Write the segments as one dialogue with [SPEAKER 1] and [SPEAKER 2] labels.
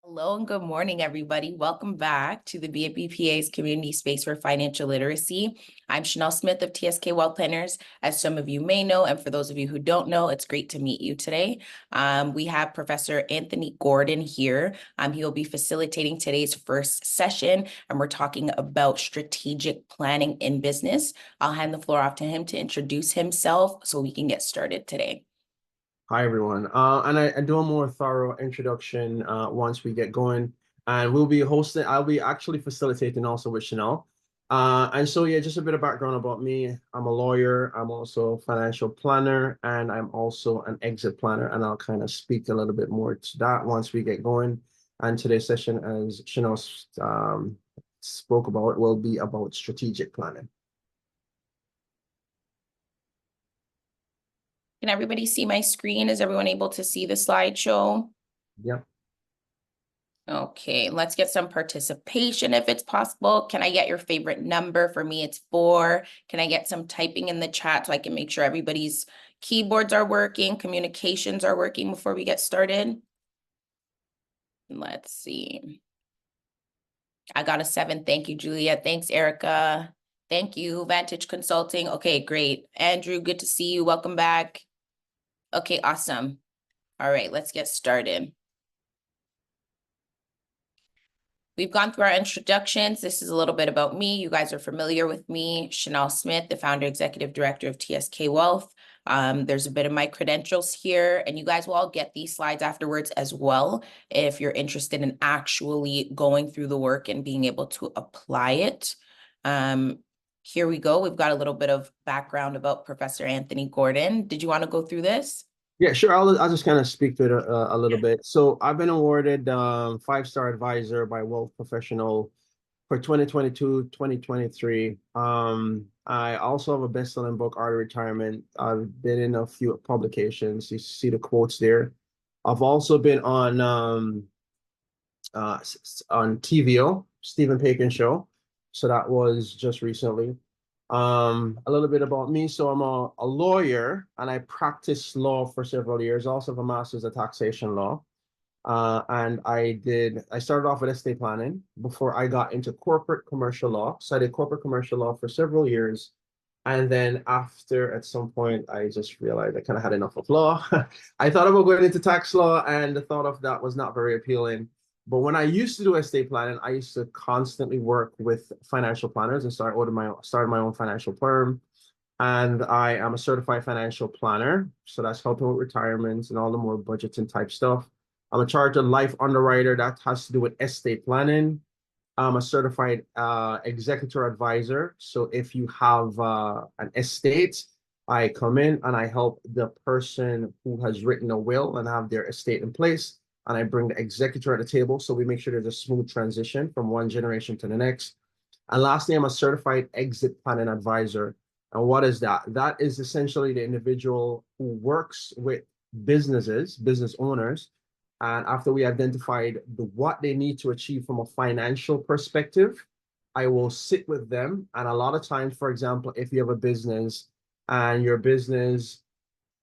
[SPEAKER 1] Hello and good morning, everybody. Welcome back to the bbpa's community space for financial literacy. I'm Chanel Smith of TSK Wealth Planners. As some of you may know, and for those of you who don't know, it's great to meet you today. We have Professor Anthony Gordon here. He will be facilitating today's first session, and we're talking about strategic planning in business. I'll hand the floor off to him to introduce himself so we can get started today.
[SPEAKER 2] Hi, everyone. And I do a more thorough introduction once we get going. And I'll be actually facilitating also with Chanel. And so, yeah, just a bit of background about me. I'm a lawyer. I'm also a financial planner, and I'm also an exit planner. And I'll kind of speak a little bit more to that once we get going. And today's session, as Chanel spoke about, will be about strategic planning.
[SPEAKER 1] Can everybody see my screen? Is everyone able to see the slideshow?
[SPEAKER 2] Yeah.
[SPEAKER 1] Okay, let's get some participation if it's possible. Can I get your favorite number? For me, it's 4. Can I get some typing in the chat so I can make sure everybody's keyboards are working, communications are working before we get started? Let's see. I got a 7. Thank you, Julia. Thanks, Erica. Thank you, Vantage Consulting. Okay, great. Andrew, good to see you. Welcome back. Okay, awesome. All right, let's get started. We've gone through our introductions. This is a little bit about me. You guys are familiar with me, Chanel Smith, the founder, executive director of TSK Wealth. There's a bit of my credentials here, and you guys will all get these slides afterwards as well if you're interested in actually going through the work and being able to apply it. Here we go. We've got a little bit of background about Professor Anthony Gordon. Did you want to go through this?
[SPEAKER 2] Yeah, sure. I'll just kind of speak to it a little bit. So I've been awarded 5-star advisor by Wealth Professional for 2022, 2023. I also have a best-selling book, Art of Retirement. I've been in a few publications. You see the quotes there. I've also been on TVO, Stephen Paikin Show. So that was just recently. A little bit about me. So I'm a lawyer, and I practiced law for several years. Also have a master's of taxation law. And I started off with estate planning before I got into corporate commercial law. So I did corporate commercial law for several years. And then at some point, I just realized I kind of had enough of law. I thought about going into tax law, and the thought of that was not very appealing. But when I used to do estate planning, I used to constantly work with financial planners and started my own financial firm. And I am a certified financial planner. So that's helping with retirements and all the more budgeting type stuff. I'm a chartered life underwriter that has to do with estate planning. I'm a certified executor advisor. So if you have an estate, I come in and I help the person who has written a will and have their estate in place. And I bring the executor at the table. So we make sure there's a smooth transition from one generation to the next. And lastly, I'm a certified exit planning advisor. And what is that? That is essentially the individual who works with business owners. And after we identified what they need to achieve from a financial perspective, I will sit with them. And a lot of times, for example, if you have a business and your business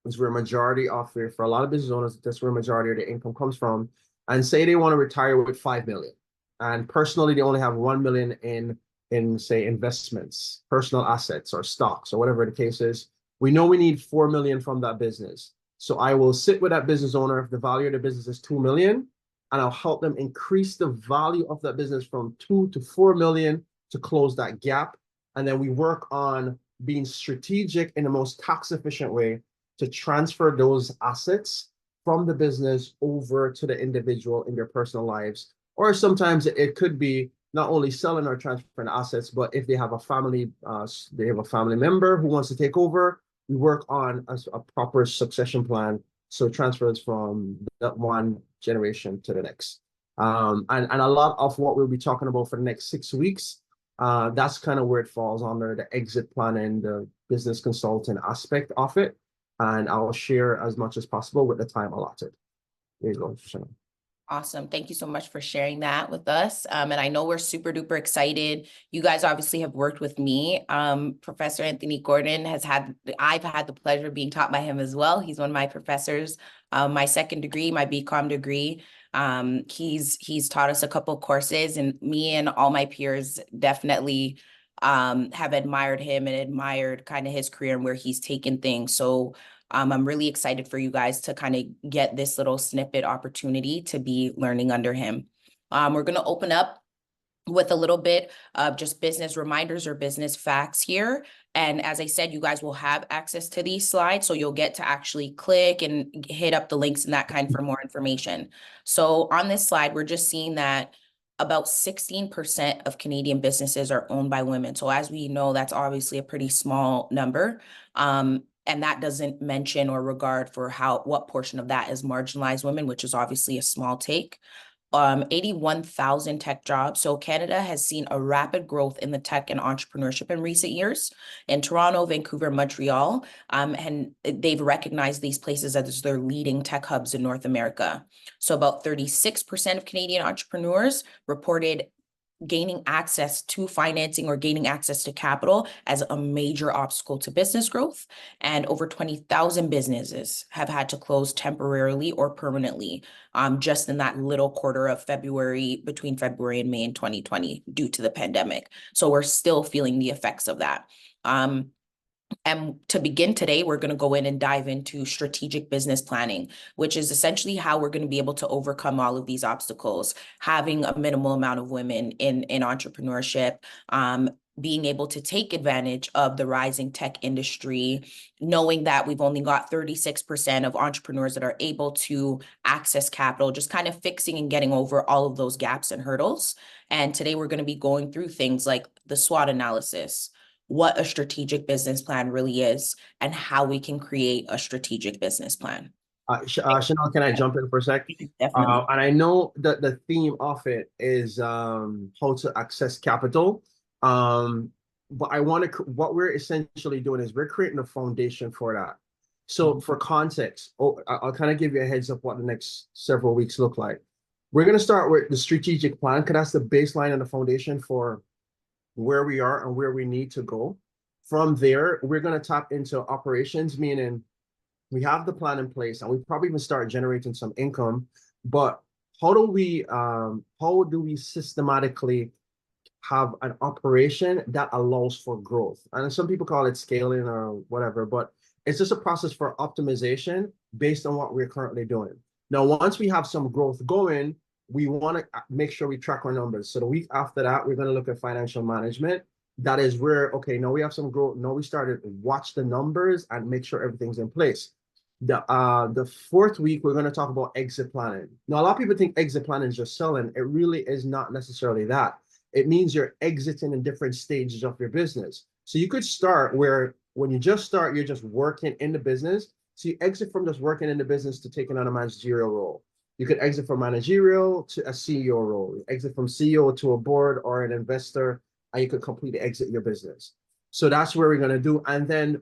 [SPEAKER 2] is where majority of it, for a lot of business owners, that's where majority of their income comes from. And say they want to retire with 5 million. And personally, they only have 1 million in say investments, personal assets or stocks or whatever the case is. We know we need 4 million from that business. So I will sit with that business owner if the value of the business is 2 million, and I'll help them increase the value of that business from 2 to 4 million to close that gap. And then we work on being strategic in the most tax efficient way to transfer those assets from the business over to the individual in their personal lives. Or sometimes it could be not only selling or transferring assets, but if they have a family member who wants to take over, we work on a proper succession plan. So transfers from that one generation to the next. And a lot of what we'll be talking about for the next 6 weeks, that's kind of where it falls under the exit planning, the business consulting aspect of it. And I'll share as much as possible with the time allotted. There you go, Shannon.
[SPEAKER 1] Awesome. Thank you so much for sharing that with us. And I know we're super duper excited. You guys obviously have worked with me. Professor Anthony Gordon I've had the pleasure of being taught by him as well. He's one of my professors. My second degree, my BCom degree. He's taught us a couple courses, and me and all my peers definitely have admired him and admired kind of his career and where he's taken things. So I'm really excited for you guys to kind of get this little snippet opportunity to be learning under him. We're going to open up with a little bit of just business reminders or business facts here. And as I said, you guys will have access to these slides, so you'll get to actually click and hit up the links and that kind for more information. So on this slide, we're just seeing that about 16% of Canadian businesses are owned by women. So as we know, that's obviously a pretty small number. And that doesn't mention or regard for what portion of that is marginalized women, which is obviously a small take. 81,000 tech jobs. So Canada has seen a rapid growth in the tech and entrepreneurship in recent years in Toronto, Vancouver, Montreal, and they've recognized these places as their leading tech hubs in North America. So about 36% of Canadian entrepreneurs reported gaining access to financing or gaining access to capital as a major obstacle to business growth. And over 20,000 businesses have had to close temporarily or permanently just in that little quarter of February, between February and May in 2020 due to the pandemic. So we're still feeling the effects of that. And to begin today, we're going to go in and dive into strategic business planning, which is essentially how we're going to be able to overcome all of these obstacles, having a minimal amount of women in entrepreneurship, being able to take advantage of the rising tech industry, knowing that we've only got 36% of entrepreneurs that are able to access capital, just kind of fixing and getting over all of those gaps and hurdles. And today we're going to be going through things like the SWOT analysis, what a strategic business plan really is, and how we can create a strategic business plan.
[SPEAKER 2] Chanel, can I jump in for a sec?
[SPEAKER 1] Definitely.
[SPEAKER 2] And I know that the theme of it is how to access capital. But what we're essentially doing is we're creating a foundation for that. So for context, I'll kind of give you a heads up what the next several weeks look like. We're going to start with the strategic plan, because that's the baseline and the foundation for where we are and where we need to go. From there, we're going to tap into operations, meaning we have the plan in place and we probably even start generating some income. But how do we systematically have an operation that allows for growth? And some people call it scaling or whatever, but it's just a process for optimization based on what we're currently doing. Now, once we have some growth going, we want to make sure we track our numbers. So the week after that, we're going to look at financial management. That is where, okay, now we have some growth. Now we started to watch the numbers and make sure everything's in place. The fourth week, we're going to talk about exit planning. Now, a lot of people think exit planning is just selling. It really is not necessarily that. It means you're exiting in different stages of your business. So you could start where when you just start, you're just working in the business. So you exit from just working in the business to taking on a managerial role. You could exit from managerial to a CEO role. You exit from CEO to a board or an investor, and you could completely exit your business. So that's where we're going to do. And then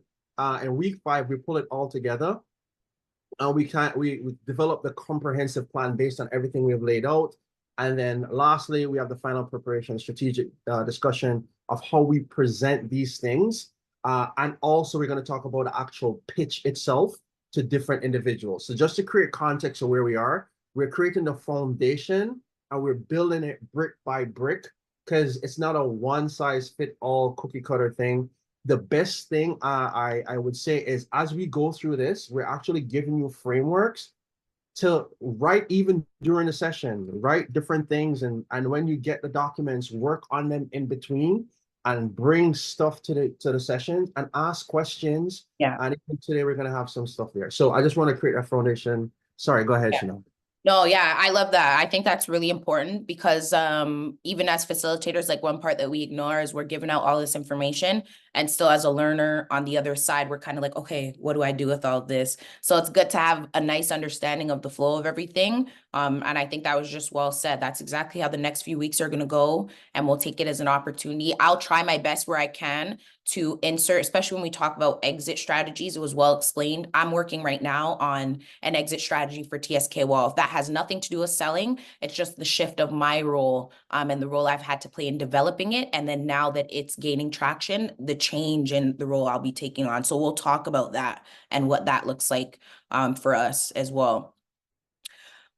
[SPEAKER 2] in week 5, we pull it all together. And we develop the comprehensive plan based on everything we've laid out. And then lastly, we have the final preparation, strategic discussion of how we present these things. And also we're going to talk about the actual pitch itself to different individuals. So just to create context of where we are, we're creating the foundation and we're building it brick by brick, because it's not a one size fit all cookie cutter thing. The best thing I would say is, as we go through this, we're actually giving you frameworks to write, even during the session, write different things. And when you get the documents, work on them in between and bring stuff to the sessions and ask questions.
[SPEAKER 1] Yeah.
[SPEAKER 2] And even today we're going to have some stuff there. So I just want to create a foundation. Sorry, go ahead, Chanel.
[SPEAKER 1] No, yeah, I love that. I think that's really important because even as facilitators, like one part that we ignore is we're giving out all this information And still as a learner on the other side, we're kind of like, okay, what do I do with all this? So it's good to have a nice understanding of the flow of everything. And I think that was just well said. That's exactly how the next few weeks are going to go. And we'll take it as an opportunity. I'll try my best where I can to insert, especially when we talk about exit strategies. It was well explained. I'm working right now on an exit strategy for TSK Well. If that has nothing to do with selling, it's just the shift of my role and the role I've had to play in developing it. And then now that it's gaining traction, the change in the role I'll be taking on. So we'll talk about that and what that looks like for us as well.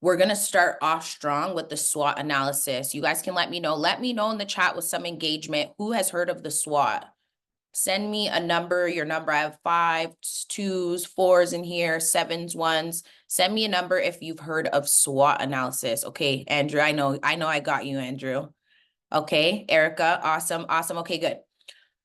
[SPEAKER 1] We're going to start off strong with the SWOT analysis. You guys can let me know in the chat with some engagement. Who has heard of the SWOT? Send me a number, your number. I have 5s, 2s, 4s in here, 7s, 1s. Send me a number if you've heard of SWOT analysis. Okay, Andrew, I know I got you, Andrew. Okay, Erica, awesome. Okay, good.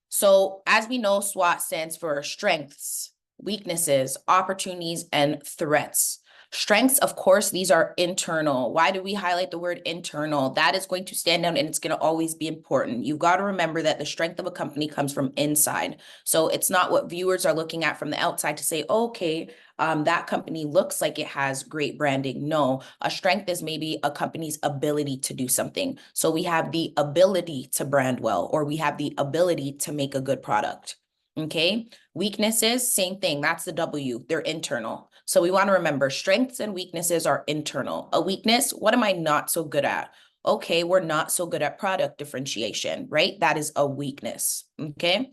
[SPEAKER 1] So as we know, SWOT stands for strengths, weaknesses, opportunities, and threats. Strengths, of course, these are internal. Why do we highlight the word internal? That is going to stand out and it's going to always be important. You've got to remember that the strength of a company comes from inside. So it's not what viewers are looking at from the outside to say, okay, that company looks like it has great branding. No, a strength is maybe a company's ability to do something. So we have the ability to brand well, or we have the ability to make a good product. Okay. Weaknesses, same thing. That's the W. They're internal. So we want to remember strengths and weaknesses are internal. A weakness, what am I not so good at? Okay, we're not so good at product differentiation, right? That is a weakness. Okay.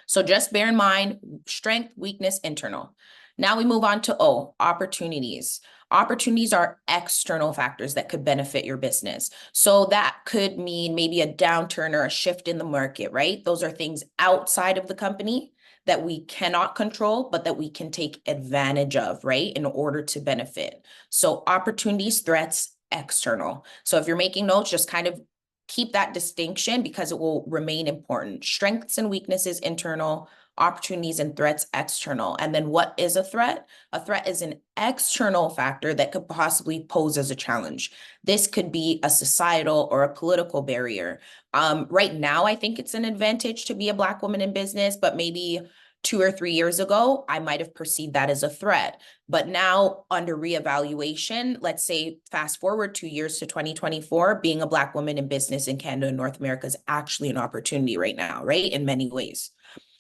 [SPEAKER 1] So just bear in mind strength, weakness, internal. Now we move on to O, opportunities. Opportunities are external factors that could benefit your business. So that could mean maybe a downturn or a shift in the market, right? Those are things outside of the company that we cannot control, but that we can take advantage of, right? In order to benefit. So opportunities, threats, external. So if you're making notes, just kind of keep that distinction because it will remain important. Strengths and weaknesses, internal, opportunities and threats, external. And then what is a threat? A threat is an external factor that could possibly pose as a challenge. This could be a societal or a political barrier. Right now, I think it's an advantage to be a Black woman in business, but maybe 2 or 3 years ago, I might have perceived that as a threat. But now under reevaluation, let's say fast forward 2 years to 2024, being a Black woman in business in Canada and North America is actually an opportunity right now, right? In many ways.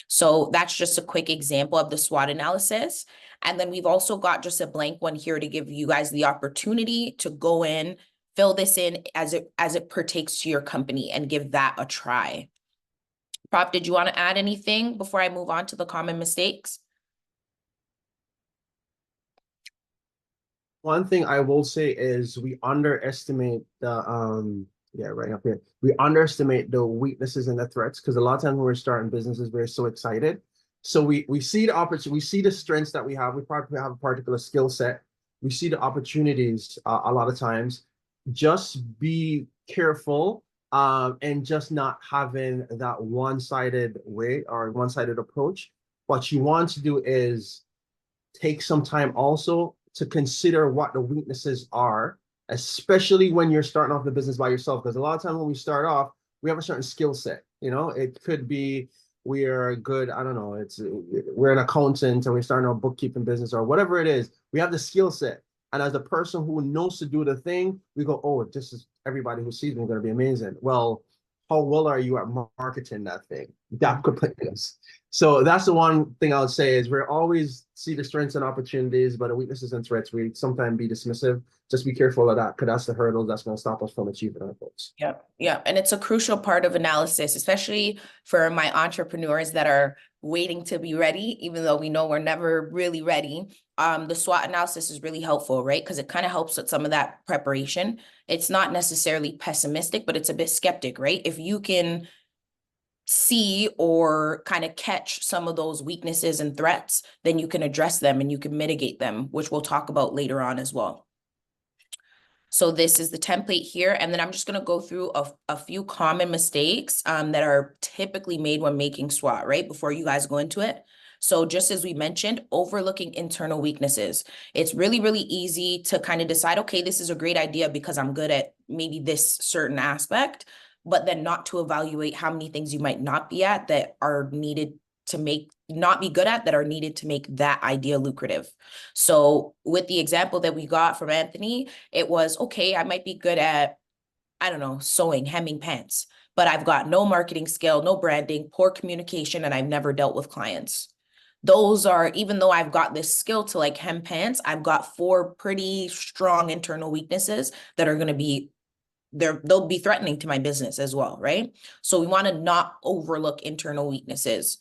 [SPEAKER 1] So that's just a quick example of the SWOT analysis. And then we've also got just a blank one here to give you guys the opportunity to go in, fill this in as it pertains to your company and give that a try. Prop, did you want to add anything before I move on to the common mistakes?
[SPEAKER 2] One thing I will say is we underestimate the yeah, right up here. We underestimate the weaknesses and the threats because a lot of times when we're starting businesses, we're so excited. So we see the opportunity, we see the strengths that we have. We probably have a particular skill set. We see the opportunities a lot of times. Just be careful and just not having that one-sided way or one-sided approach. What you want to do is take some time also to consider what the weaknesses are, especially when you're starting off the business by yourself. Because a lot of times when we start off, we have a certain skill set. You know, it could be we are good, I don't know, we're an accountant or we're starting a bookkeeping business or whatever it is. We have the skill set. And as the person who knows to do the thing, we go, oh, this is everybody who sees me going to be amazing. Well, how well are you at marketing that thing? That could play this. So that's the one thing I would say is we're always see the strengths and opportunities, but the weaknesses and threats, we sometimes be dismissive. Just be careful of that because that's the hurdle that's going to stop us from achieving our goals.
[SPEAKER 1] Yeah, yeah. And it's a crucial part of analysis, especially for my entrepreneurs that are waiting to be ready, even though we know we're never really ready. The SWOT analysis is really helpful, right? Because it kind of helps with some of that preparation. It's not necessarily pessimistic, but it's a bit skeptic, right? If you can see or kind of catch some of those weaknesses and threats, then you can address them and you can mitigate them, which we'll talk about later on as well. So this is the template here. And then I'm just going to go through a few common mistakes that are typically made when making SWOT, right? Before you guys go into it. So just as we mentioned, overlooking internal weaknesses. It's really, really easy to kind of decide, okay, this is a great idea because I'm good at maybe this certain aspect. but then not to evaluate how many things you might not be at that are needed to not be good at, that are needed to make that idea lucrative. So with the example that we got from Anthony, it was, okay, I might be good at, I don't know, sewing, hemming pants, but I've got no marketing skill, no branding, poor communication, and I've never dealt with clients. Those are, even though I've got this skill to like hem pants, I've got 4 pretty strong internal weaknesses that are going to be they'll be threatening to my business as well, right? So we want to not overlook internal weaknesses,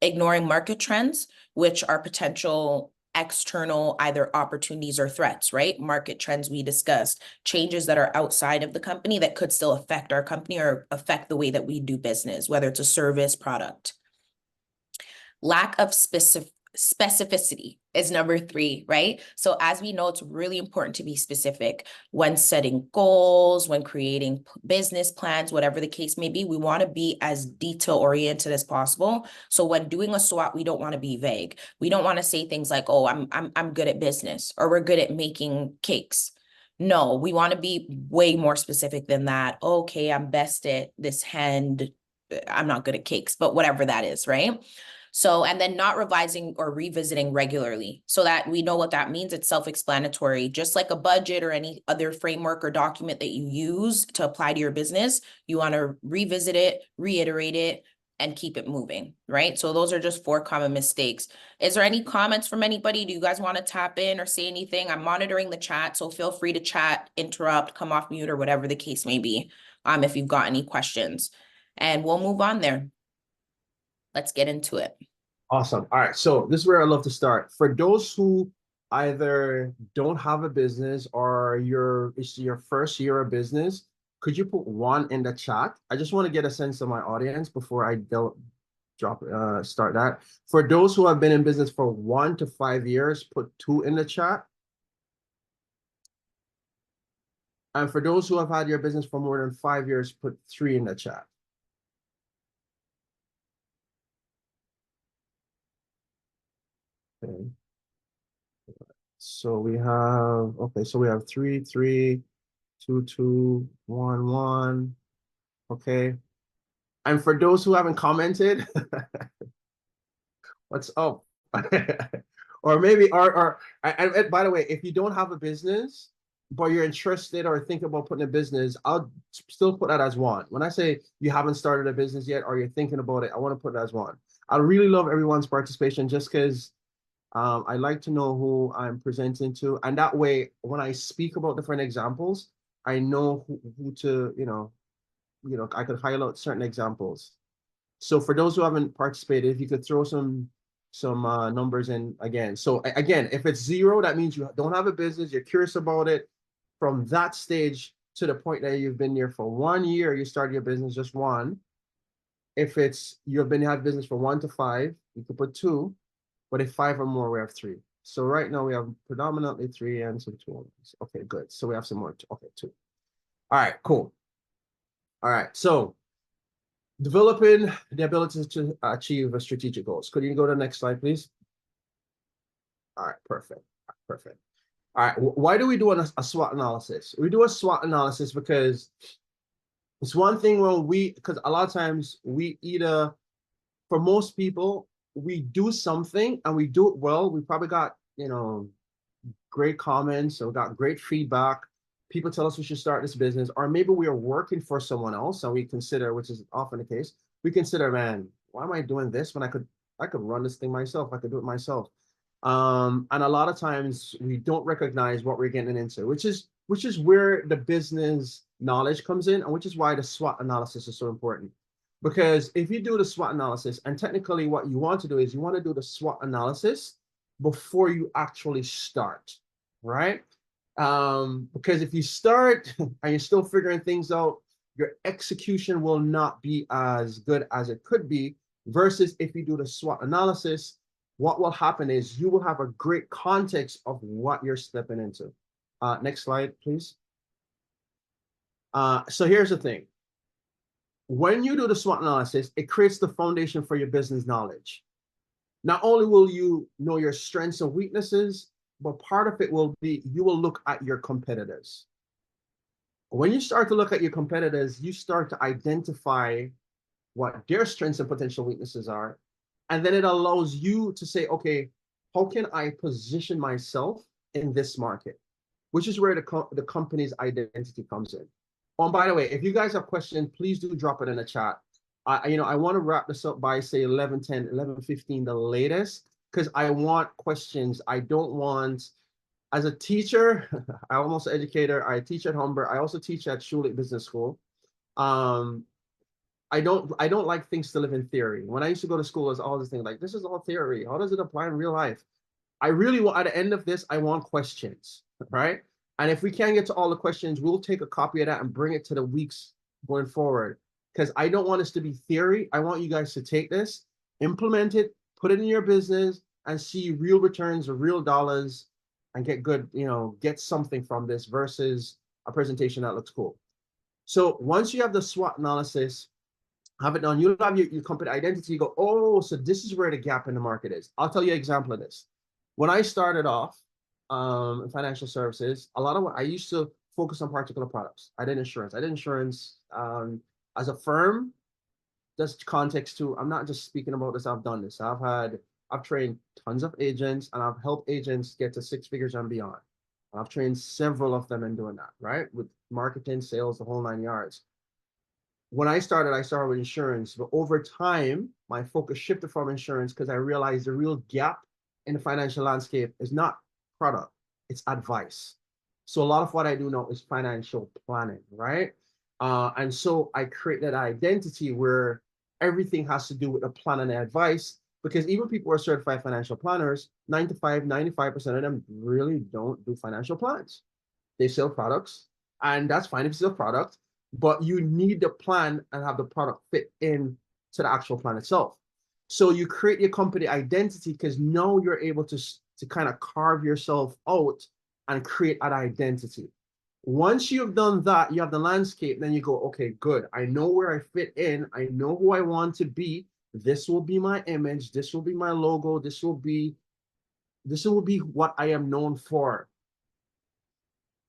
[SPEAKER 1] ignoring market trends, which are potential external either opportunities or threats, right? Market trends we discussed, changes that are outside of the company that could still affect our company or affect the way that we do business, whether it's a service, product. Lack of specificity is number 3, right? So as we know, it's really important to be specific when setting goals, when creating business plans, whatever the case may be. We want to be as detail oriented as possible. So when doing a SWOT, we don't want to be vague. We don't want to say things like, oh, I'm good at business, or we're good at making cakes. No, we want to be way more specific than that. Okay, I'm best at this hand. I'm not good at cakes, but whatever that is, right? So, and then not revising or revisiting regularly so that we know what that means. It's self-explanatory, just like a budget or any other framework or document that you use to apply to your business. You want to revisit it, reiterate it, and keep it moving, right? So those are just 4 common mistakes. Is there any comments from anybody? Do you guys want to tap in or say anything? I'm monitoring the chat, so feel free to chat, interrupt, come off mute, or whatever the case may be, if you've got any questions. And we'll move on there. Let's get into it.
[SPEAKER 2] Awesome. All right. So this is where I love to start. For those who either don't have a business or it's your first year of business, could you put 1 in the chat? I just want to get a sense of my audience before I start that. For those who have been in business for 1 to 5 years, put 2 in the chat. And for those who have had your business for more than 5 years, put 3 in the chat. Okay. So we have, okay, so we have 3, 3, 2, 2, 1, 1. Okay. And for those who haven't commented, what's up? Or maybe, and by the way, if you don't have a business, but you're interested or think about putting a business, I'll still put that as 1. When I say you haven't started a business yet, or you're thinking about it, I want to put it as 1. I really love everyone's participation just because I like to know who I'm presenting to. And that way, when I speak about different examples, I know who to, I could highlight certain examples. So for those who haven't participated, if you could throw some numbers in again. So again, if it's 0, that means you don't have a business, you're curious about it. From that stage to the point that you've been there for 1 year, you started your business, just 1. If it's had business for 1 to 5, you could put 2. But if 5 or more, we have 3. So right now we have predominantly 3 and some 2. Okay, good. So we have some more. Okay, 2. All right, cool. All right, so developing the ability to achieve a strategic goals. Could you go to the next slide, please? All right, perfect. Perfect. All right, why do we do a SWOT analysis? We do a SWOT analysis because it's one thing because a lot of times for most people, we do something and we do it well. We probably got, great comments, or got great feedback. People tell us we should start this business, or maybe we are working for someone else and we consider, which is often the case, we consider, man, why am I doing this when I could run this thing myself? I could do it myself. And a lot of times we don't recognize what we're getting into, which is where the business knowledge comes in, and which is why the SWOT analysis is so important. Because if you do the SWOT analysis, and technically what you want to do is you want to do the SWOT analysis before you actually start, right? Because if you start and you're still figuring things out, your execution will not be as good as it could be, versus if you do the SWOT analysis, what will happen is you will have a great context of what you're stepping into. Next slide, please. So here's the thing. When you do the SWOT analysis, it creates the foundation for your business knowledge. Not only will you know your strengths and weaknesses, but part of it will be you will look at your competitors. When you start to look at your competitors, you start to identify what their strengths and potential weaknesses are. And then it allows you to say, okay, how can I position myself in this market? Which is where the company's identity comes in. Oh, and by the way, if you guys have questions, please do drop it in the chat. I want to wrap this up by say 11:10, 11:15, the latest, because I want questions. I don't want, as a teacher, I'm also an educator. I teach at Humber. I also teach at Schulich Business School. I don't like things to live in theory. When I used to go to school, there's all this thing like, this is all theory. How does it apply in real life? I really want, at the end of this, I want questions, right? And if we can't get to all the questions, we'll take a copy of that and bring it to the weeks going forward. Because I don't want this to be theory. I want you guys to take this, implement it, put it in your business, and see real returns or real dollars and get good, get something from this versus a presentation that looks cool. So once you have the SWOT analysis, have it done, you'll have your company identity. You go, oh, so this is where the gap in the market is. I'll tell you an example of this. When I started off in financial services, a lot of what I used to focus on particular products. I did insurance. As a firm. Just context too. I'm not just speaking about this. I've done this. I've trained tons of agents, and I've helped agents get to 6 figures and beyond. I've trained several of them in doing that, right? With marketing, sales, the whole 9 yards. When I started with insurance, but over time, my focus shifted from insurance because I realized the real gap in the financial landscape is not product, it's advice. So a lot of what I do now is financial planning, right? And so I create that identity where everything has to do with the plan and the advice, because even people who are certified financial planners, 95% of them really don't do financial plans. They sell products, and that's fine if you sell product, but you need the plan and have the product fit in to the actual plan itself. So you create your company identity because now you're able to kind of carve yourself out and create an identity. Once you've done that, you have the landscape, then you go, okay, good. I know where I fit in. I know who I want to be. This will be my image. This will be my logo. This will be what I am known for.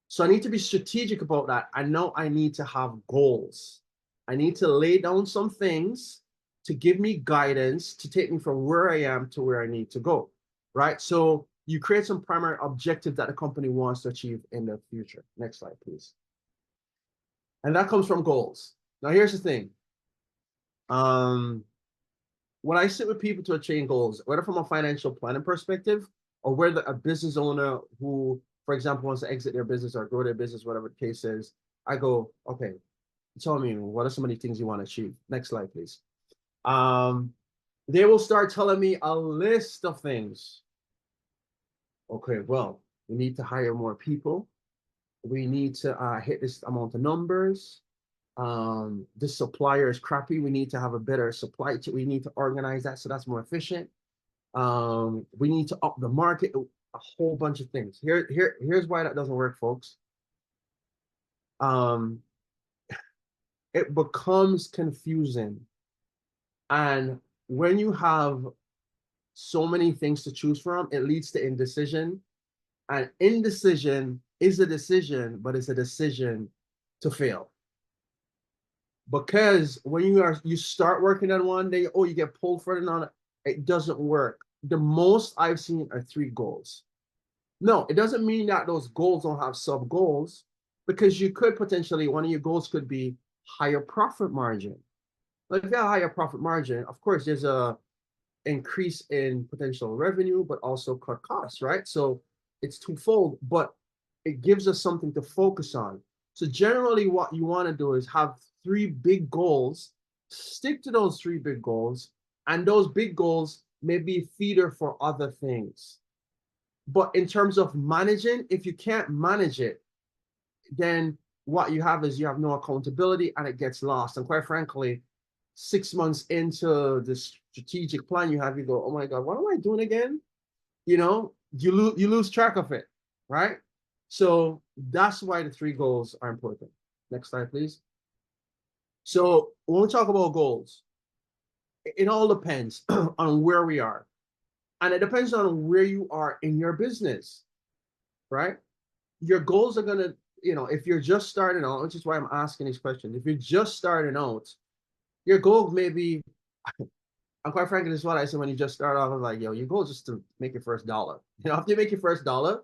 [SPEAKER 2] So I need to be strategic about that. I know I need to have goals. I need to lay down some things to give me guidance to take me from where I am to where I need to go, right? So you create some primary objective that the company wants to achieve in the future. Next slide, please. And that comes from goals. Now, here's the thing. When I sit with people to achieve goals, whether from a financial planning perspective or whether a business owner who, for example, wants to exit their business or grow their business, whatever the case is, I go, okay, tell me, what are some of the things you want to achieve? Next slide, please. They will start telling me a list of things. Okay, well, we need to hire more people. We need to hit this amount of numbers. This supplier is crappy. We need to have a better supply chain. We need to organize that so that's more efficient. We need to up the market. A whole bunch of things. Here's why that doesn't work, folks. It becomes confusing. And when you have so many things to choose from, it leads to indecision. And indecision is a decision, but it's a decision to fail. Because when you start working on one day, you get pulled further on it, it doesn't work. The most I've seen are 3 goals. No, it doesn't mean that those goals don't have sub goals, because you could potentially, one of your goals could be higher profit margin. But if you have a higher profit margin, of course, there's a increase in potential revenue, but also cut costs, right? So it's twofold, but it gives us something to focus on. So generally what you want to do is have 3 big goals, stick to those 3 big goals, and those big goals may be a feeder for other things. But in terms of managing, if you can't manage it, then what you have is you have no accountability and it gets lost. And quite frankly, 6 months into the strategic plan you have, you go, oh my God, what am I doing again? You lose track of it, right? So that's why the 3 goals are important. Next slide, please. So when we talk about goals, it all depends on where we are. And it depends on where you are in your business, right? Your goals are going to if you're just starting out, which is why I'm asking these questions. If you're just starting out, your goal may be, and quite frankly, this is what I say when you just start off. I was like, yo, your goal is just to make your first dollar. After you make your first dollar,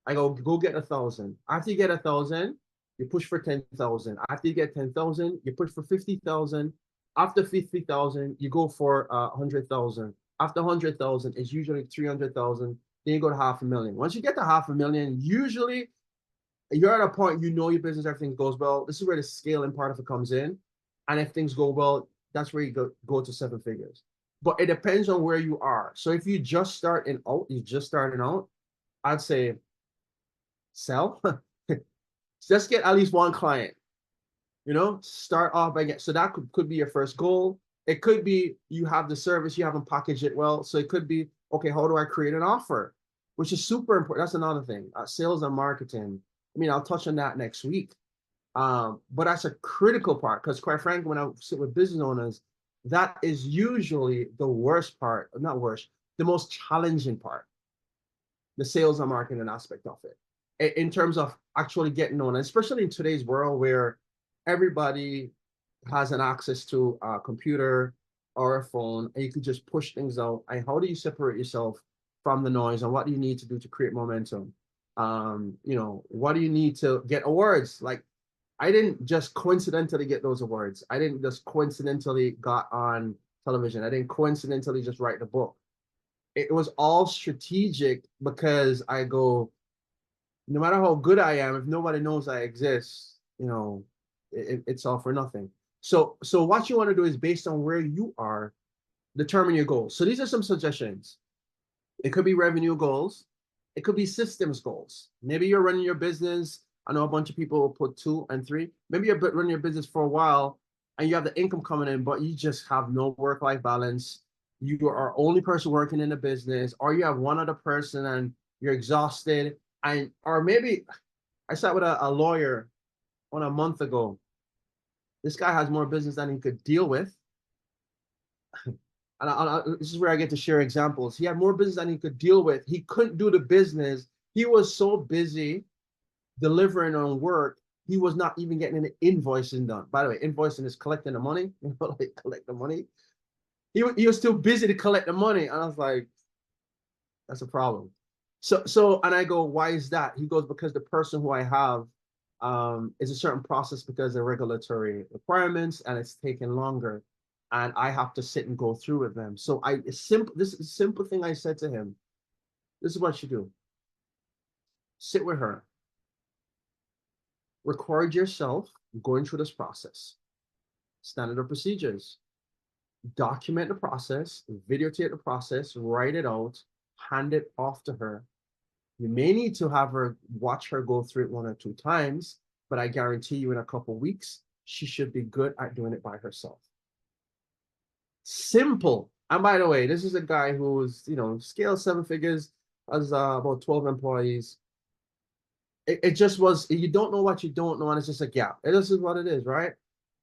[SPEAKER 2] I go get 1,000. After you get 1,000, you push for 10,000. After you get 10,000, you push for 50,000. After 50,000, you go for 100,000. After 100,000, it's usually 300,000. Then you go to 500,000. Once you get to 500,000, usually you're at a point your business, everything goes well. This is where the scaling part of it comes in. And if things go well, that's where you go to 7 figures. But it depends on where you are. So if you just starting out, I'd say sell. Just get at least one client. Start off by so that could be your first goal. It could be you have the service, you haven't packaged it well. So it could be, okay, how do I create an offer? Which is super important. That's another thing. Sales and marketing. I mean, I'll touch on that next week. But that's a critical part, because quite frankly, when I sit with business owners, that is usually the worst part, not worst, the most challenging part, the sales and marketing aspect of it, in terms of actually getting on, especially in today's world where everybody has an access to a computer or a phone, and you can just push things out. And how do you separate yourself from the noise, and what do you need to do to create momentum? What do you need to get awards? Like, I didn't just coincidentally get those awards. I didn't just coincidentally got on television. I didn't coincidentally just write the book. It was all strategic, because I go, no matter how good I am, if nobody knows I exist, it's all for nothing. So what you want to do is, based on where you are, determine your goals. So these are some suggestions. It could be revenue goals. It could be systems goals. Maybe you're running your business. I know a bunch of people will put 2 and 3. Maybe you're running your business for a while and you have the income coming in, but you just have no work-life balance. You are only person working in the business, or you have one other person and you're exhausted. Or maybe I sat with a lawyer a month ago. This guy has more business than he could deal with. And this is where I get to share examples. He had more business than he could deal with. He couldn't do the business. He was so busy delivering on work, he was not even getting any invoicing done. By the way, invoicing is collecting the money. Like collect the money. He was still busy to collect the money. And I was like, that's a problem. So and I go, why is that? He goes, because the person who I have is a certain process because of regulatory requirements, and it's taking longer. And I have to sit and go through with them. So this is a simple thing I said to him. This is what you do. Sit with her. Record yourself going through this process. Standard of procedures. Document the process, videotape the process, write it out, hand it off to her. You may need to have her watch her go through it 1 or 2 times, but I guarantee you in a couple of weeks, she should be good at doing it by herself. Simple. And by the way, this is a guy who's, scale 7 figures, has about 12 employees. It just was, you don't know what you don't know, and it's just a gap. And this is what it is, right?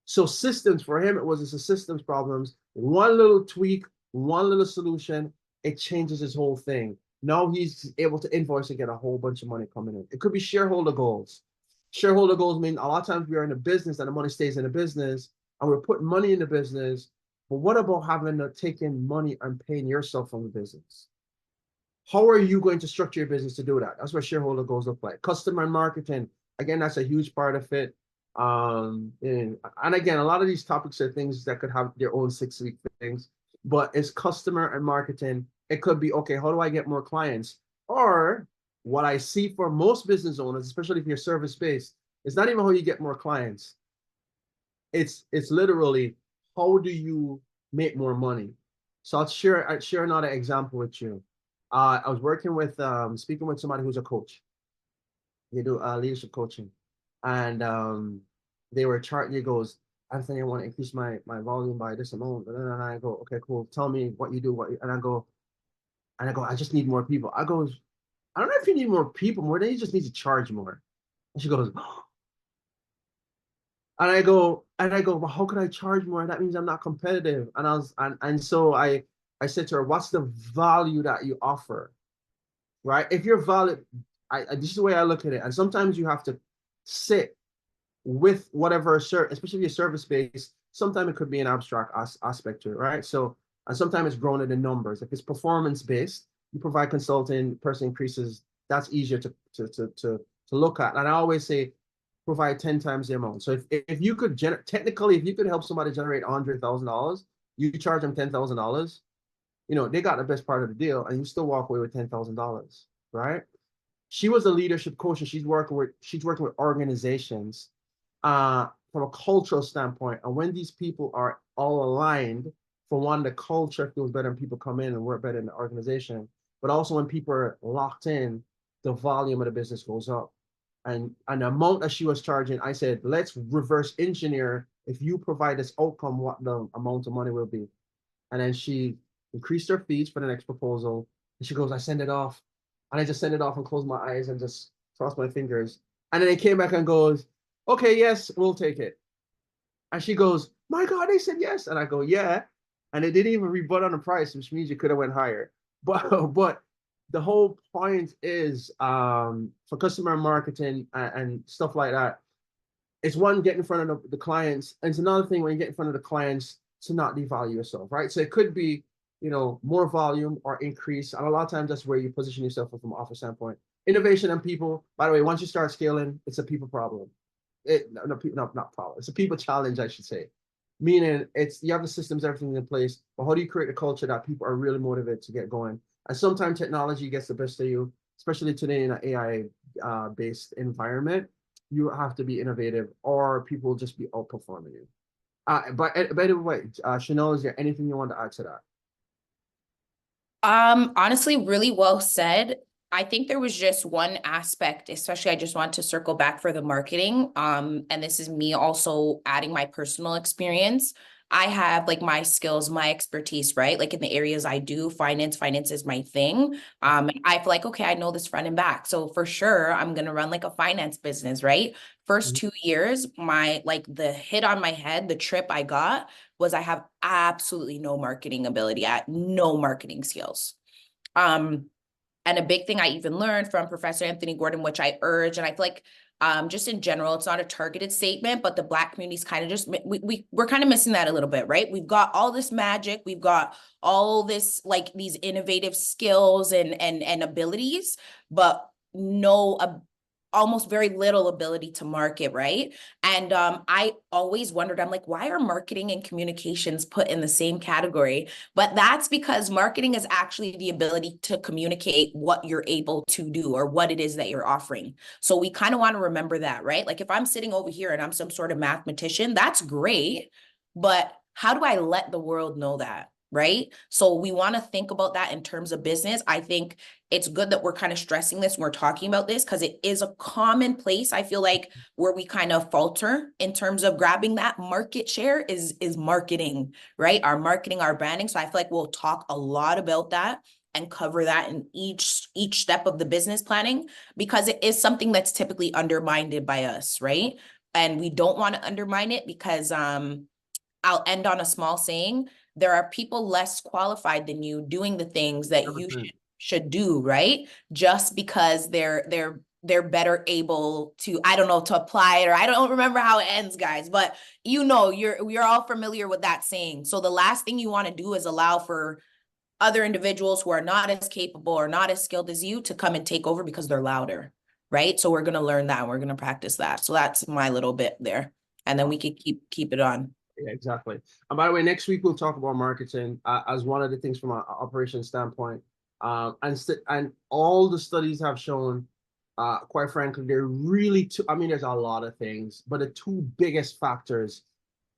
[SPEAKER 2] So systems, for him, it's a systems problems. One little tweak, one little solution, it changes his whole thing. Now he's able to invoice and get a whole bunch of money coming in. It could be shareholder goals. Shareholder goals mean a lot of times we are in a business and the money stays in the business and we're putting money in the business. But what about having to take in money and paying yourself from the business? How are you going to structure your business to do that? That's what shareholder goals look like. Customer marketing, again, that's a huge part of it. And again, a lot of these topics are things that could have their own 6-week things, but it's customer and marketing. It could be, okay, how do I get more clients? Or what I see for most business owners, especially if you're service-based, it's not even how you get more clients. It's literally, how do you make more money? So I'll share another example with you. I was working with, speaking with somebody who's a coach. They do leadership coaching. And they were charting, he goes, Anthony, I want to increase my volume by this amount. And I go, okay, cool. Tell me what you do. And I go, I just need more people. I go, I don't know if you need more people, more than you just need to charge more. And she goes, oh. And I go, well, how could I charge more? That means I'm not competitive. And so I said to her, what's the value that you offer? Right? If you're valid, this is the way I look at it. And sometimes you have to sit with whatever, especially if you're service-based, sometimes it could be an abstract aspect to it, right? So, and sometimes it's grounded in numbers. If it's performance-based, you provide consulting, person increases, that's easier to look at. And I always say, provide 10 times the amount. So if you could technically, if you could help somebody generate $100,000, you charge them $10,000, you know, they got the best part of the deal, and you still walk away with $10,000, right? She was a leadership coach, and she's working with organizations from a cultural standpoint. And when these people are all aligned, for one, the culture feels better and people come in and work better in the organization. But also when people are locked in, the volume of the business goes up. And the amount that she was charging, I said, let's reverse engineer. If you provide this outcome, what the amount of money will be. And then she increased her fees for the next proposal. And she goes, I send it off. And I just send it off and close my eyes and just cross my fingers. And then they came back and goes, okay, yes, we'll take it. And she goes, my God, they said yes. And I go, yeah. And they didn't even rebut on the price, which means you could have went higher. But the whole point is for customer marketing and stuff like that, it's one, get in front of the clients. And it's another thing when you get in front of the clients to not devalue yourself, right? So it could be, you know, more volume or increase. And a lot of times that's where you position yourself from an offer standpoint. Innovation and people, by the way, once you start scaling, it's a people problem. Not problem. It's a people challenge, I should say. Meaning it's, you have the systems, everything in place, but how do you create a culture that people are really motivated to get going? And sometimes technology gets the best of you, especially today in an AI based environment. You have to be innovative or people will just be outperforming you. But by the way, Chanel, is there anything you want to add to that?
[SPEAKER 1] Honestly, really well said. I think there was just one aspect, especially I just want to circle back for the marketing. And this is me also adding my personal experience. I have like my skills, my expertise, right? Like in the areas I do, finance is my thing. And I feel like, okay, I know this front and back. So for sure, I'm going to run like a finance business, right? First 2 years, the hit on my head, the trip I got was I have absolutely no marketing ability, at no marketing skills. And a big thing I even learned from Professor Anthony Gordon, which I urge, and I feel like just in general, it's not a targeted statement, but the Black community's kind of just, we're kind of missing that a little bit, right? We've got all this magic, we've got all this, like these innovative skills and abilities, but no, almost very little ability to market, right? And I always wondered, I'm like, why are marketing and communications put in the same category? But that's because marketing is actually the ability to communicate what you're able to do or what it is that you're offering. So we kind of want to remember that, right? Like if I'm sitting over here and I'm some sort of mathematician, that's great. But how do I let the world know that? Right? So we want to think about that in terms of business. I think it's good that we're kind of stressing this when we're talking about this because it is a common place, I feel like, where we kind of falter in terms of grabbing that market share is marketing, right? Our marketing, our branding. So I feel like we'll talk a lot about that and cover that in each step of the business planning because it is something that's typically undermined by us, right? And we don't want to undermine it because I'll end on a small saying. There are people less qualified than you doing the things that you should do, right? Just because they're better able to, I don't know, to apply it, or I don't remember how it ends, guys, but you know, you're all familiar with that saying. So the last thing you want to do is allow for other individuals who are not as capable or not as skilled as you to come and take over because they're louder, right? So we're going to learn that and we're going to practice that. So that's my little bit there. And then we could keep it on.
[SPEAKER 2] Yeah, exactly. And by the way, next week we'll talk about marketing as one of the things from an operation standpoint. And all the studies have shown, quite frankly, they're really two. I mean, there's a lot of things, but the two biggest factors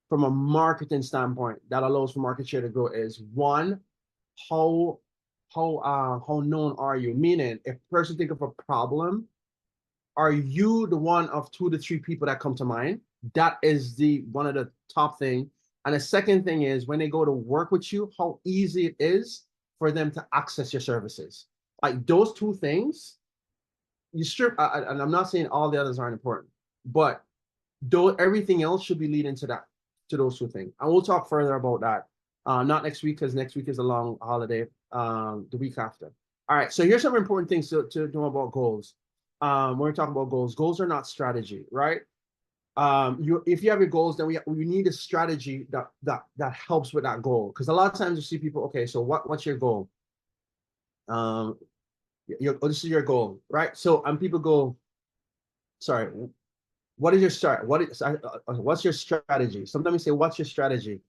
[SPEAKER 2] from a marketing standpoint that allows for market share to grow is one, how known are you? Meaning, if a person think of a problem, are you the one of 2 to 3 people that come to mind? That is the one of the top thing. And the second thing is when they go to work with you, how easy it is for them to access your services. Like those 2 things, you strip, and I'm not saying all the others aren't important, but though everything else should be leading to that, to those 2 things. And we'll talk further about that. Not next week, because next week is a long holiday, the week after. All right, so here's some important things to know about goals. when we're talking about goals are not strategy, right? If you have your goals, then we need a strategy that helps with that goal. Because a lot of times you see people, okay, so what's your goal? This is your goal, right? So people go, sorry, what is your start? What's your strategy? Sometimes we say, what's your strategy?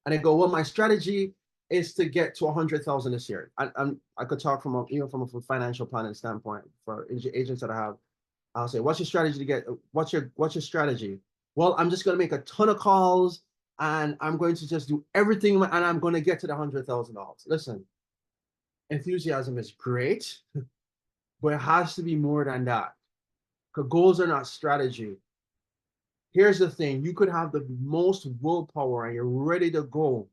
[SPEAKER 2] And I go, well, my strategy is to get to 100,000 this year. I could talk from from a financial planning standpoint for agents that I have. I'll say, what's your strategy to get? What's your strategy? Well, I'm just going to make a ton of calls and I'm going to just do everything and I'm going to get to the $100,000. Listen, enthusiasm is great, but it has to be more than that. Because goals are not strategy. Here's the thing, you could have the most willpower and you're ready to go.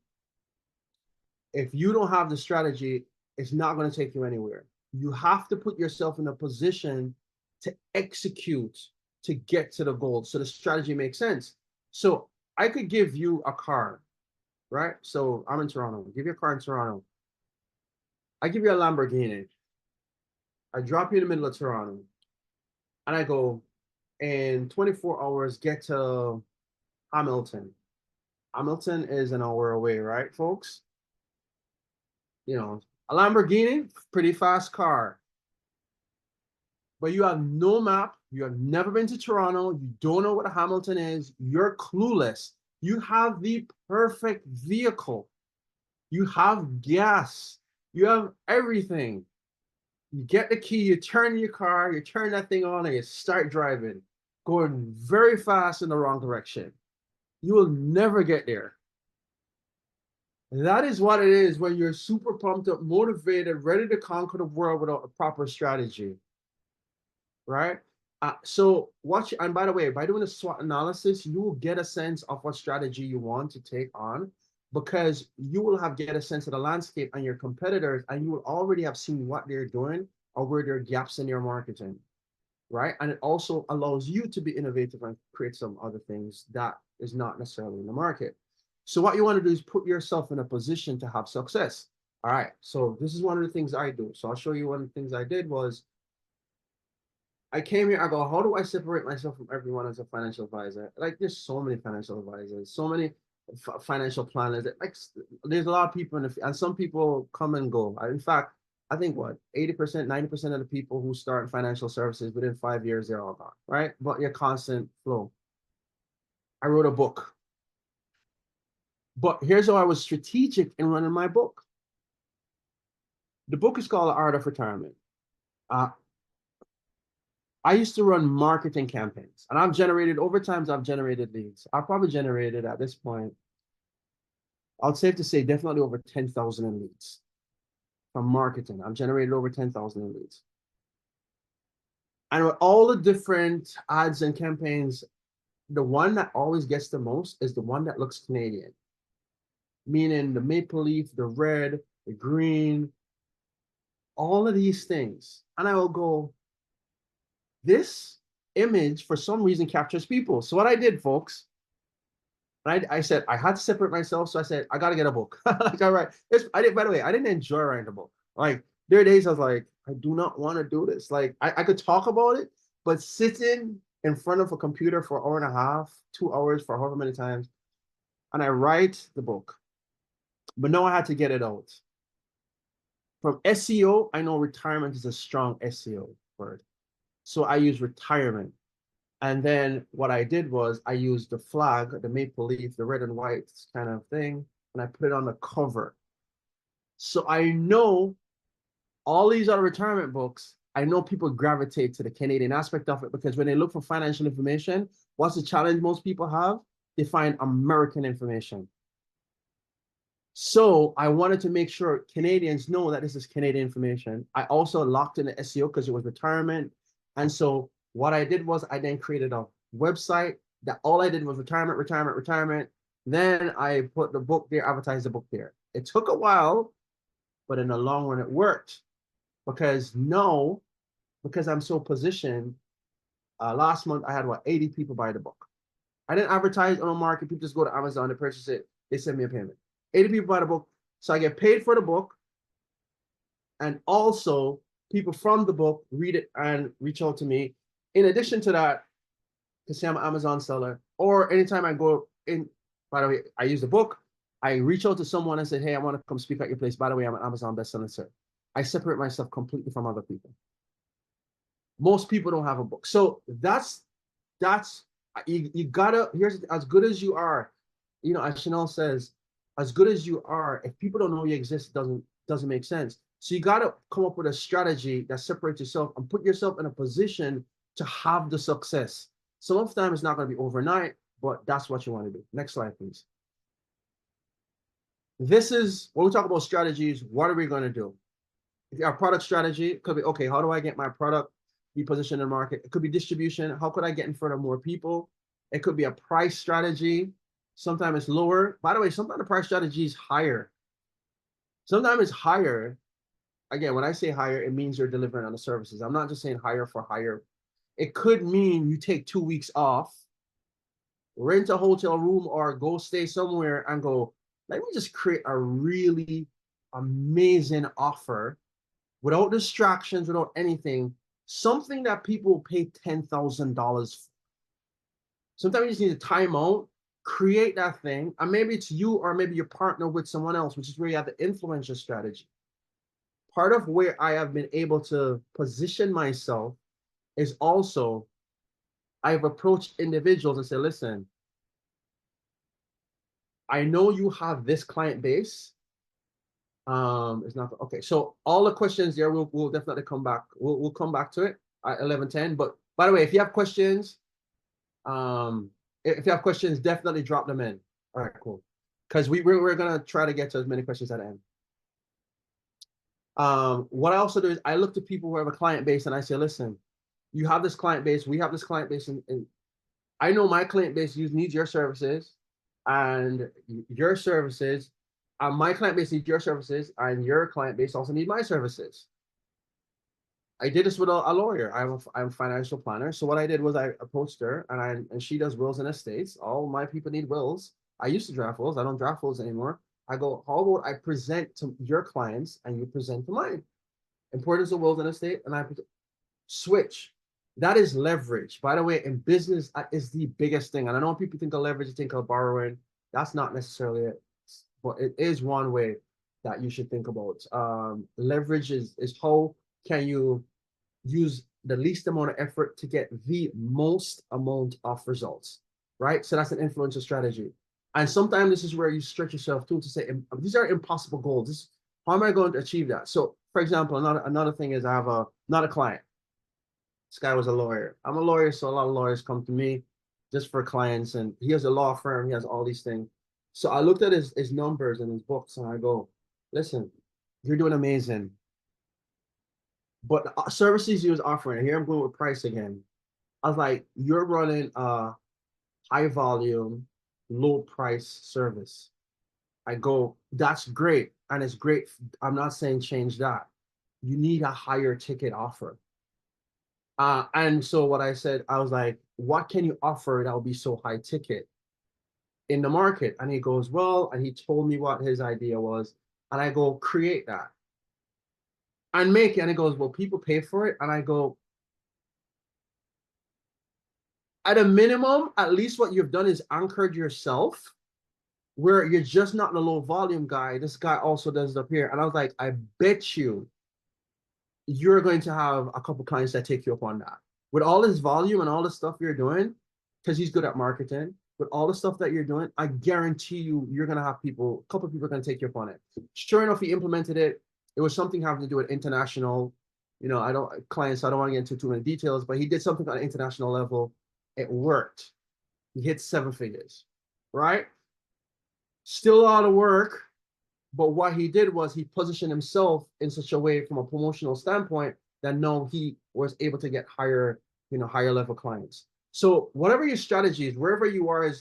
[SPEAKER 2] If you don't have the strategy, it's not going to take you anywhere. You have to put yourself in a position to execute to get to the goal. So the strategy makes sense. So I could give you a car, right? So I'm in Toronto. I'll give you a car in Toronto. I give you a Lamborghini. I drop you in the middle of Toronto. And I go, in 24 hours, get to Hamilton. Hamilton is an hour away, right, folks? You know, a Lamborghini, pretty fast car. But you have no map. You have never been to Toronto. You don't know what a Hamilton is. You're clueless. You have the perfect vehicle. You have gas. You have everything. You get the key, you turn your car, you turn that thing on, and you start driving, going very fast in the wrong direction. You will never get there. That is what it is when you're super pumped up, motivated, ready to conquer the world without a proper strategy, right? So watch, and by the way, by doing a SWOT analysis, you will get a sense of what strategy you want to take on, because you will get a sense of the landscape and your competitors, and you will already have seen what they're doing or where there are gaps in your marketing, right? And it also allows you to be innovative and create some other things that is not necessarily in the market. So what you want to do is put yourself in a position to have success. All right, so this is one of the things I do. So I'll show you one of the things I did was, I came here, I go, how do I separate myself from everyone as a financial advisor? Like, there's so many financial advisors, so many financial planners. Like, there's a lot of people, and some people come and go. In fact, I think what, 80%, 90% of the people who start financial services within 5 years, they're all gone, right? But your constant flow. I wrote a book. But here's how I was strategic in running my book. The book is called The Art of Retirement. I used to run marketing campaigns, and I've generated, over times, I've generated leads. I've probably generated at this point, I'd safe to say definitely over 10,000 in leads from marketing. I've generated over 10,000 in leads. And with all the different ads and campaigns, the one that always gets the most is the one that looks Canadian, meaning the maple leaf, the red, the green, all of these things. And I will go, this image for some reason captures people. So what I did, folks, I said I had to separate myself. So I said, I got to get a book. Like, all right. By the way, I didn't enjoy writing a book. Like, there are days I was like, I do not want to do this. Like, I could talk about it, but sitting in front of a computer for an hour and a half, 2 hours for however many times, and I write the book. But no, I had to get it out. From SEO, I know retirement is a strong SEO word. So I use retirement. And then what I did was I used the flag, the maple leaf, the red and white kind of thing, and I put it on the cover. So I know all these other retirement books, I know people gravitate to the Canadian aspect of it, because when they look for financial information, what's the challenge most people have? They find American information. So I wanted to make sure Canadians know that this is Canadian information. I also locked in the SEO because it was retirement. And so what I did was I then created a website that all I did was retirement, retirement, retirement. Then I put the book there, advertised the book there. It took a while, but in the long run, it worked. Because I'm so positioned, last month I had, 80 people buy the book. I didn't advertise on the market. People just go to Amazon, they purchase it, they send me a payment. 80 people buy the book. So I get paid for the book. And also people from the book read it and reach out to me. In addition to that, to say I'm an Amazon seller, or anytime I go in, by the way, I use the book, I reach out to someone and say, hey, I want to come speak at your place. By the way, I'm an Amazon bestseller, sir. I separate myself completely from other people. Most people don't have a book. So that's you gotta, here's as good as you are, you know, as Chanel says, as good as you are, if people don't know you exist, it doesn't make sense. So you gotta come up with a strategy that separates yourself and put yourself in a position to have the success. Some of the time it's not going to be overnight, but that's what you want to do. Next slide, please. This is when we talk about strategies, what are we going to do? If our product strategy, it could be, okay, how do I get my product be positioned in the market? It could be distribution. How could I get in front of more people? It could be a price strategy. Sometimes it's lower. By the way, sometimes the price strategy is higher. Sometimes it's higher. Again, when I say higher, it means you're delivering on the services. I'm not just saying higher for higher. It could mean you take 2 weeks off, rent a hotel room, or go stay somewhere and go, let me just create a really amazing offer without distractions, without anything, something that people pay $10,000 for. Sometimes you just need a time out, create that thing, and maybe it's you or maybe you partner with someone else, which is where you have the influencer strategy. Part of where I have been able to position myself is also I've approached individuals and said, listen, I know you have this client base. It's not okay. So all the questions there, we'll definitely come back. We'll come back to it at 11:10. But by the way, if you have questions, definitely drop them in. All right, cool. Because we're gonna try to get to as many questions at the end. What I also do is I look to people who have a client base and I say, listen, you have this client base, we have this client base, and I know my client base needs your services and your services. My client base needs your services, and your client base also needs my services. I did this with a lawyer. I'm a financial planner. So what I did was I approached her, and she does wills and estates. All my people need wills. I used to draft wills. I don't draft wills anymore. I go, how about I present to your clients and you present to mine? Importance of wills and estate, and I switch. That is leverage. By the way, in business, is the biggest thing. And I know when people think of leverage, you think of borrowing. That's not necessarily it, but it is one way that you should think about. Leverage is how can you use the least amount of effort to get the most amount of results, right? So that's an influencer strategy. And sometimes this is where you stretch yourself too to say, these are impossible goals. How am I going to achieve that? So for example, another thing is I have not a client. This guy was a lawyer. I'm a lawyer, so a lot of lawyers come to me just for clients, and he has a law firm, he has all these things. So I looked at his numbers and his books, and I go, listen, you're doing amazing. But the services he was offering, and here I'm going with price again. I was like, you're running a high volume, low price service. I go, that's great. And it's great. I'm not saying change that. You need a higher ticket offer. And so what I said, I was like, what can you offer that will be so high ticket in the market? And he goes, well, and he told me what his idea was. And I go, create that and make it. And he goes, well, people pay for it. And I go, at a minimum, at least what you've done is anchored yourself where you're just not the low volume guy. This guy also does it up here. And I was like, I bet you're going to have a couple clients that take you up on that. With all this volume and all the stuff you're doing, because he's good at marketing, with all the stuff that you're doing, I guarantee you're going to have a couple of people are going to take you up on it. Sure enough, he implemented it. It was something having to do with international, I don't want to get into too many details, but he did something on an international level. It worked. He hit 7 figures, right? Still a lot of work, but what he did was he positioned himself in such a way from a promotional standpoint that no, he was able to get higher level clients. So whatever your strategy is, wherever you are,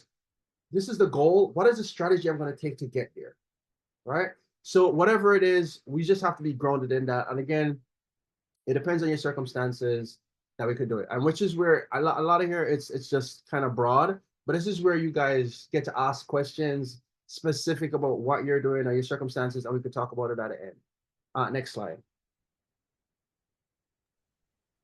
[SPEAKER 2] this is the goal. What is the strategy I'm going to take to get here, right? So whatever it is, we just have to be grounded in that. And again, it depends on your circumstances that we could do it. And which is where a lot of here, it's just kind of broad, but this is where you guys get to ask questions specific about what you're doing or your circumstances, and we could talk about it at the end. Next slide.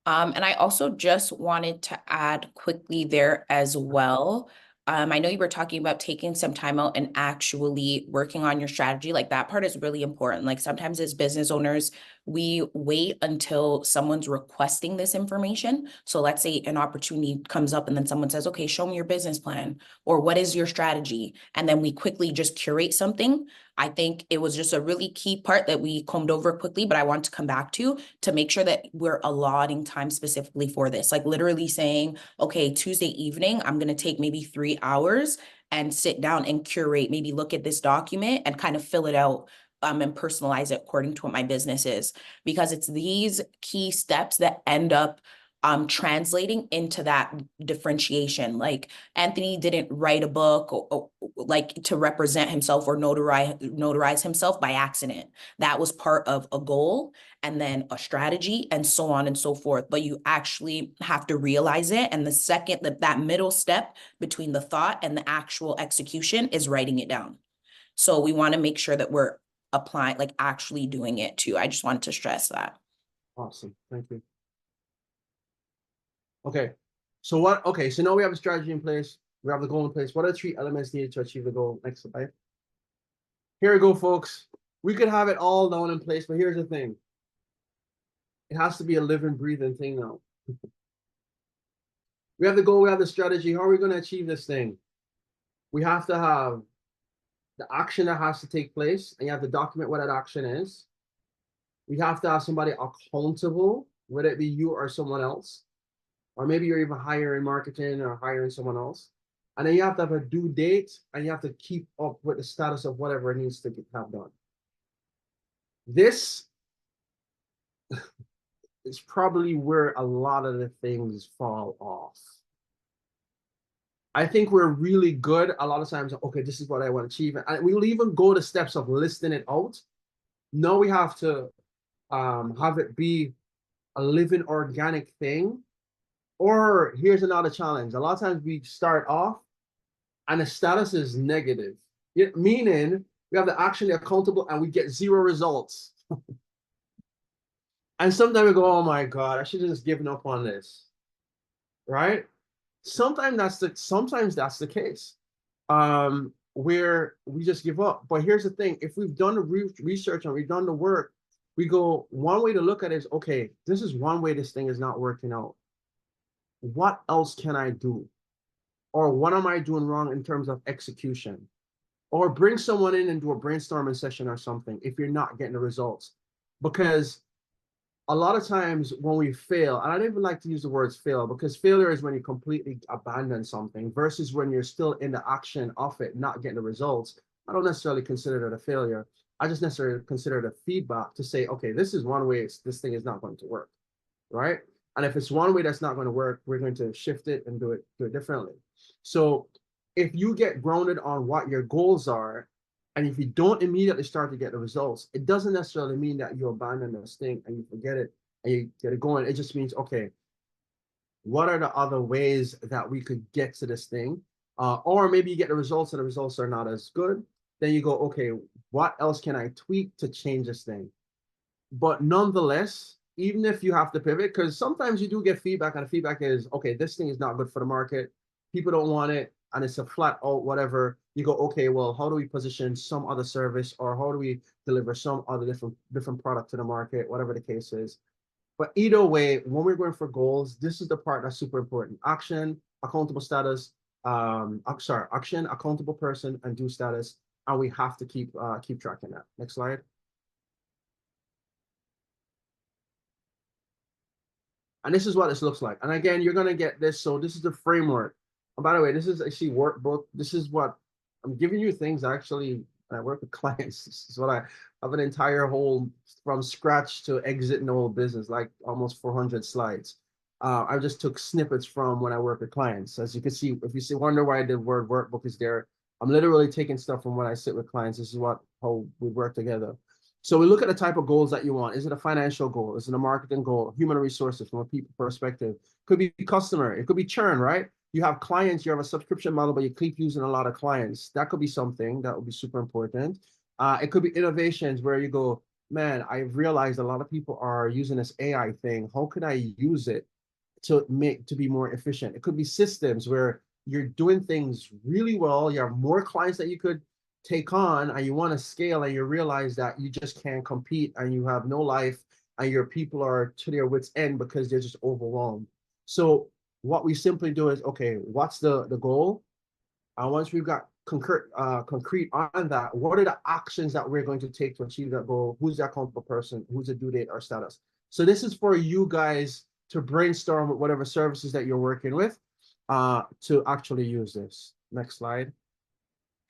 [SPEAKER 1] And I also just wanted to add quickly there as well. I know you were talking about taking some time out and actually working on your strategy. Like that part is really important. Like sometimes as business owners, we wait until someone's requesting this information. So let's say an opportunity comes up and then someone says, okay, show me your business plan or what is your strategy? And then we quickly just curate something. I think it was just a really key part that we combed over quickly, but I want to come back to make sure that we're allotting time specifically for this. Like literally saying, okay, Tuesday evening, I'm going to take maybe 3 hours and sit down and curate, maybe look at this document and kind of fill it out and personalize it according to what my business is. Because it's these key steps that end up translating into that differentiation. Like Anthony didn't write a book or like to represent himself or notarize himself by accident. That was part of a goal and then a strategy and so on and so forth. But you actually have to realize it. And the second that middle step between the thought and the actual execution is writing it down. So we want to make sure that we're applying, like actually doing it too. I just wanted to stress that.
[SPEAKER 2] Awesome. Thank you. Okay. So now we have a strategy in place. We have the goal in place. What are the 3 elements needed to achieve the goal? Next slide. Here we go, folks. We could have it all down in place, but here's the thing. It has to be a living, breathing thing now. We have the goal, we have the strategy. How are we going to achieve this thing? We have to have the action that has to take place, and you have to document what that action is. We have to have somebody accountable, whether it be you or someone else, or maybe you're even hiring marketing or hiring someone else. And then you have to have a due date, and you have to keep up with the status of whatever it needs to have done. This is probably where a lot of the things fall off. I think we're really good a lot of times. Okay, this is what I want to achieve. And we'll even go the steps of listing it out. No, we have to have it be a living organic thing. Or here's another challenge. A lot of times we start off and the status is negative, meaning we have the action accountable and we get 0 results. And sometimes we go, oh my God, I should have just given up on this, right? Sometimes that's the case, where we just give up. But here's the thing: if we've done the research and we've done the work, we go, one way to look at it is, okay, this is one way this thing is not working out. What else can I do? Or what am I doing wrong in terms of execution? Or bring someone in and do a brainstorming session or something if you're not getting the results. Because a lot of times when we fail, and I don't even like to use the words fail, because failure is when you completely abandon something versus when you're still in the action of it, not getting the results. I don't necessarily consider that a failure. I just necessarily consider it a feedback to say, okay, this is one way this thing is not going to work, right? And if it's one way that's not going to work, we're going to shift it and do it differently. So if you get grounded on what your goals are, and if you don't immediately start to get the results, it doesn't necessarily mean that you abandon this thing and you forget it and you get it going. It just means, okay, what are the other ways that we could get to this thing? Or maybe you get the results and the results are not as good. Then you go, okay, what else can I tweak to change this thing? But nonetheless, even if you have to pivot, because sometimes you do get feedback and the feedback is, okay, this thing is not good for the market. People don't want it. And it's a flat out whatever. You go, okay, well, how do we position some other service, or how do we deliver some other different product to the market, whatever the case is. But either way, when we're going for goals, this is the part that's super important. Action, accountable status, action, accountable person, and due status. And we have to keep tracking that. Next slide. And this is what this looks like. And again, you're gonna get this. So this is the framework. And by the way, this is actually workbook. This is what I'm giving you things actually. I work with clients. This is what I have an entire whole from scratch to exit an old business, like almost 400 slides. I just took snippets from when I work with clients. As you can see, if you wonder why the word workbook is there, I'm literally taking stuff from when I sit with clients. This is how we work together. So we look at the type of goals that you want. Is it a financial goal? Is it a marketing goal? Human resources from a people perspective. Could be customer. It could be churn, right? You have clients, you have a subscription model, but you keep using a lot of clients. That could be something that would be super important. It could be innovations where you go, man, I realized a lot of people are using this AI thing. How could I use it to be more efficient? It could be systems where you're doing things really well. You have more clients that you could take on, and you want to scale, and you realize that you just can't compete, and you have no life, and your people are to their wits' end because they're just overwhelmed. So what we simply do is, okay, what's the goal? Once we've got concrete on that, what are the actions that we're going to take to achieve that goal? Who's the accountable person? Who's the due date or status? So this is for you guys to brainstorm with whatever services that you're working with to actually use this. Next slide.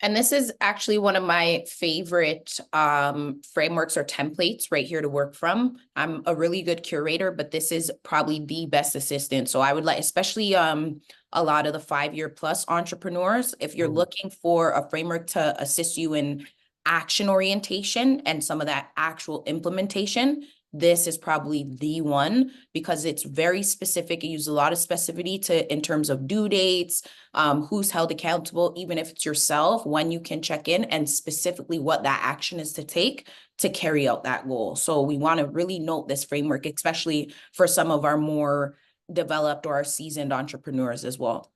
[SPEAKER 1] And this is actually one of my favorite frameworks or templates right here to work from. I'm a really good curator, but this is probably the best assistant. So I would like, especially a lot of the 5-year plus entrepreneurs, if you're looking for a framework to assist you in action orientation and some of that actual implementation, this is probably the one, because it's very specific. It uses a lot of specificity in terms of due dates, who's held accountable, even if it's yourself, when you can check in, and specifically what that action is to take to carry out that goal. So we want to really note this framework, especially for some of our more developed or our seasoned entrepreneurs as well.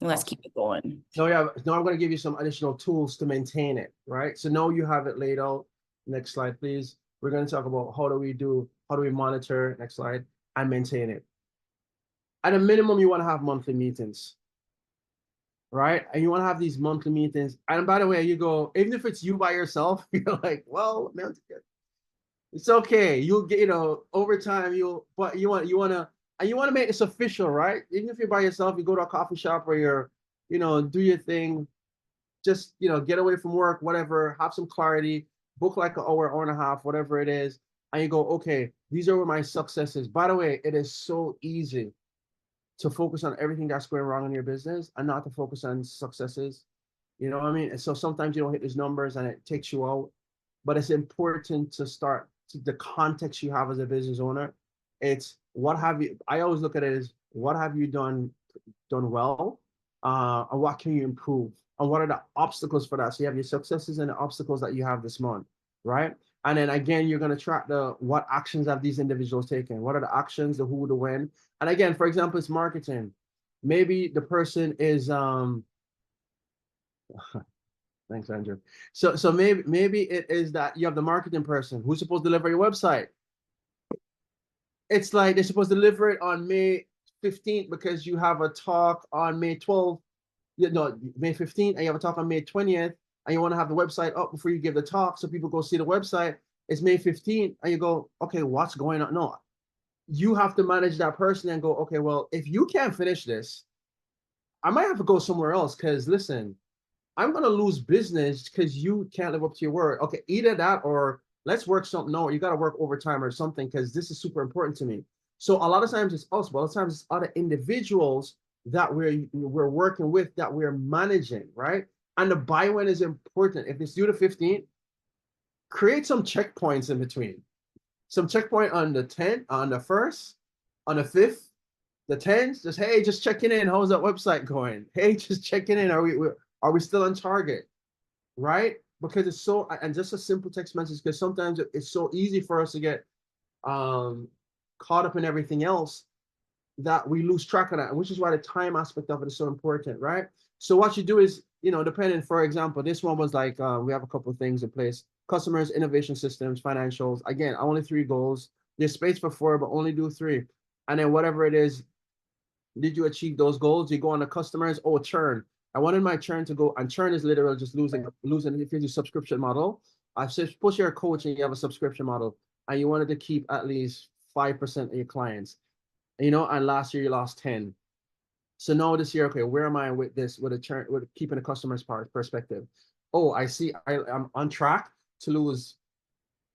[SPEAKER 1] And let's keep it going.
[SPEAKER 2] Now I'm going to give you some additional tools to maintain it, right? So now you have it laid out. Next slide, please. We're going to talk about how do we monitor, next slide, and maintain it. At a minimum, you want to have monthly meetings, right? And you want to have these monthly meetings. And by the way, you go, even if it's you by yourself, you're like, well, it's okay. You'll get, over time, but you want to make this official, right? Even if you're by yourself, you go to a coffee shop where you're, do your thing, just, get away from work, whatever, have some clarity, book like an hour and a half, whatever it is. And you go, okay, these are my successes. By the way, it is so easy to focus on everything that's going wrong in your business and not to focus on successes. You know what I mean? And so sometimes you don't hit these numbers and it takes you out, but it's important to start to the context you have as a business owner. It's I always look at it as what have you done well, and what can you improve? And what are the obstacles for that? So you have your successes and the obstacles that you have this month, right? And then again, you're going to track what actions have these individuals taken? What are the actions, the who, the when? And again, for example, it's marketing. Maybe the person is thanks, Andrew. So maybe it is that you have the marketing person who's supposed to deliver your website. It's like they're supposed to deliver it on May 15th because you have a talk on May 12th. May 15th, and you have a talk on May 20th, and you want to have the website up before you give the talk so people go see the website. It's May 15th, and you go, okay, what's going on? No, you have to manage that person and go, okay, well, if you can't finish this, I might have to go somewhere else because listen, I'm going to lose business because you can't live up to your word. Okay, either that or let's work something out. You got to work overtime or something because this is super important to me. So a lot of times it's us, but a lot of times it's other individuals that we're working with, that we're managing, right? And the buy-in is important. If it's due to 15th, create some checkpoints in between. Some checkpoint on the 10th, on the 1st, on the 5th, the 10th, just, hey, just checking in. How's that website going? Hey, just checking in. Are we still on target? Right? Because it's so, and just a simple text message, because sometimes it's so easy for us to get caught up in everything else that we lose track of that, which is why the time aspect of it is so important, right? So what you do is, depending, for example, this one was like, we have a couple of things in place: customers, innovation systems, financials. Again, only 3 goals. There's space for 4, but only do 3. And then whatever it is, did you achieve those goals? You go on the customers, churn. I wanted my churn to go, and churn is literally just losing if you do subscription model. I suppose you're a coach and you have a subscription model and you wanted to keep at least 5% of your clients. And last year you lost 10. So now this year, okay, where am I with this, with keeping the customer's perspective? Oh, I see, I'm on track to lose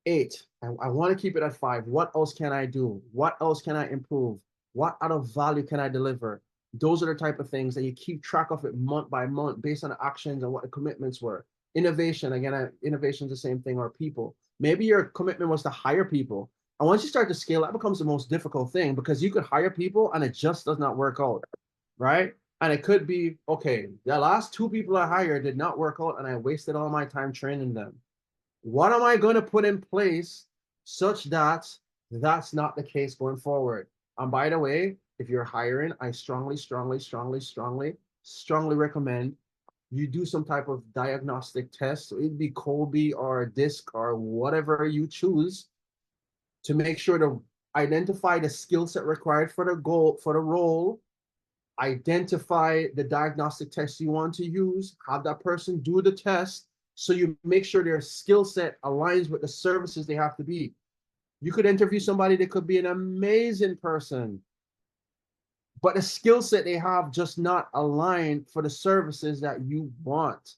[SPEAKER 2] 8. I want to keep it at 5. What else can I do? What else can I improve? What other value can I deliver? Those are the type of things that you keep track of it month by month based on the actions and what the commitments were. Innovation, again, innovation is the same thing, or people. Maybe your commitment was to hire people. And once you start to scale, that becomes the most difficult thing because you could hire people and it just does not work out, right? And it could be, okay, the last 2 people I hired did not work out and I wasted all my time training them, What am I going to put in place such that that's not the case going forward? And by the way, if you're hiring, I strongly recommend you do some type of diagnostic test. So it'd be Colby or DISC or whatever you choose to make sure to identify the skill set required for the goal, for the role, identify the diagnostic test you want to use, have that person do the test so you make sure their skill set aligns with the services they have to be. You could interview somebody that could be an amazing person, but the skill set they have just not aligned for the services that you want.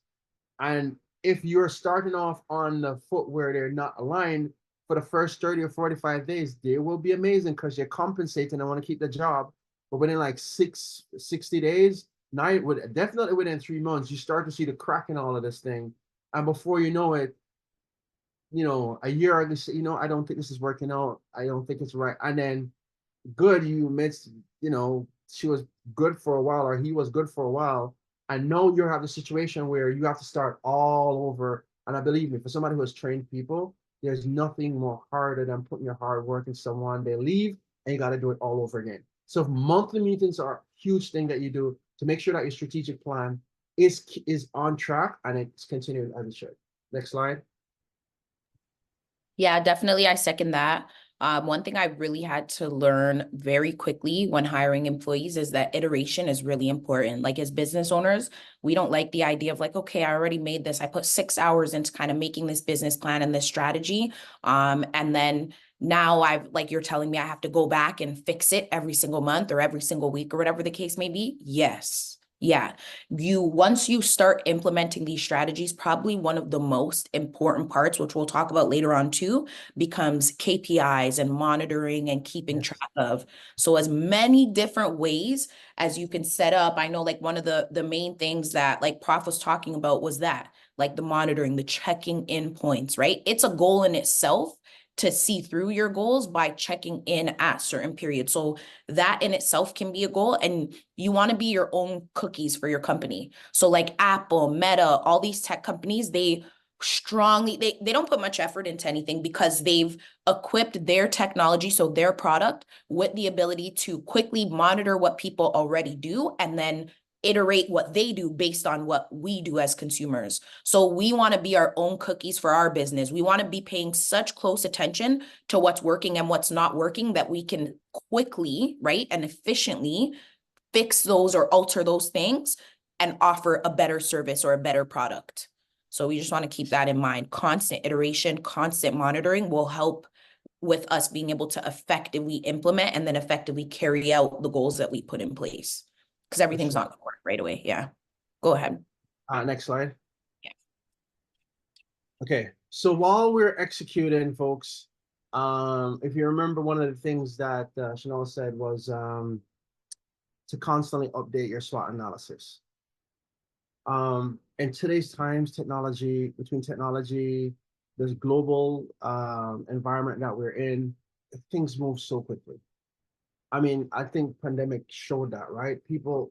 [SPEAKER 2] And if you're starting off on the foot where they're not aligned for the first 30 or 45 days, they will be amazing because you're compensating and want to keep the job. But within like 60 days, definitely within 3 months, you start to see the crack in all of this thing. And before you know it, a year, I don't think this is working out. I don't think it's right. And then good, she was good for a while or he was good for a while. I know you have a situation where you have to start all over. And I believe me, for somebody who has trained people, there's nothing more harder than putting your hard work in someone. They leave and you got to do it all over again. So monthly meetings are a huge thing that you do to make sure that your strategic plan is on track and it's continuing as it should. Next slide.
[SPEAKER 1] Yeah, definitely. I second that. One thing I really had to learn very quickly when hiring employees is that iteration is really important. Like as business owners, we don't like the idea of like, okay, I already made this. I put 6 hours into kind of making this business plan and this strategy. And then now like you're telling me I have to go back and fix it every single month or every single week or whatever the case may be. Yes. Yeah. Once you start implementing these strategies, probably one of the most important parts, which we'll talk about later on too, becomes KPIs and monitoring and keeping track of. So as many different ways as you can set up. I know like one of the main things that like Prof was talking about was that like the monitoring, the checking in points, right? It's a goal in itself to see through your goals by checking in at certain periods. So that in itself can be a goal, and you want to be your own cookies for your company. So like Apple, Meta, all these tech companies, they don't put much effort into anything because they've equipped their technology, so their product, with the ability to quickly monitor what people already do and then iterate what they do based on what we do as consumers. So we want to be our own cookies for our business. We want to be paying such close attention to what's working and what's not working that we can quickly, right, and efficiently fix those or alter those things and offer a better service or a better product. So we just want to keep that in mind. Constant iteration, constant monitoring will help with us being able to effectively implement and then effectively carry out the goals that we put in place. Because everything's not going to work right away. Yeah. Go ahead.
[SPEAKER 2] Next slide.
[SPEAKER 1] Yeah.
[SPEAKER 2] Okay. So while we're executing, folks, if you remember, one of the things that Chanel said was to constantly update your SWOT analysis. In today's times, between technology, this global environment that we're in, things move so quickly. I mean, I think pandemic showed that, right? People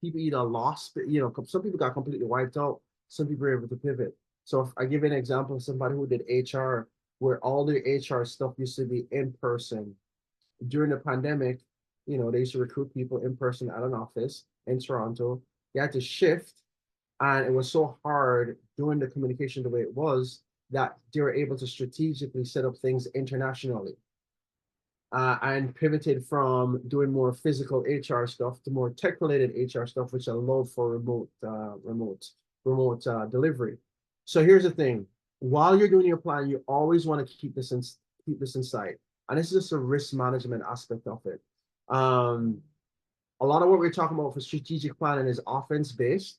[SPEAKER 2] either lost, some people got completely wiped out. Some people were able to pivot. So if I give you an example of somebody who did HR, where all the HR stuff used to be in person. During the pandemic, they used to recruit people in person at an office in Toronto. They had to shift, and it was so hard doing the communication the way it was that they were able to strategically set up things internationally. And pivoted from doing more physical HR stuff to more tech-related HR stuff, which allowed for remote delivery. So here's the thing: while you're doing your plan, you always want to keep this in sight, and this is just a risk management aspect of it. A lot of what we're talking about for strategic planning is offense-based,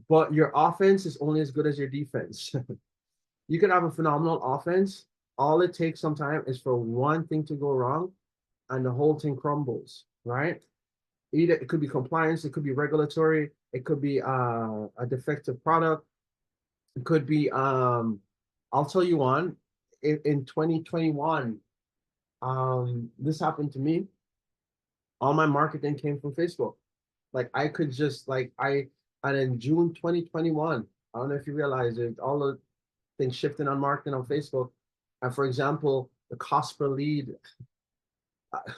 [SPEAKER 2] but your offense is only as good as your defense. You can have a phenomenal offense. All it takes sometimes is for one thing to go wrong and the whole thing crumbles, right? Either it could be compliance, it could be regulatory, it could be a defective product, it could be, I'll tell you one, in 2021, this happened to me. All my marketing came from Facebook. Like I could just and in June 2021, I don't know if you realize it, all the things shifting on marketing on Facebook. And for example, the cost per lead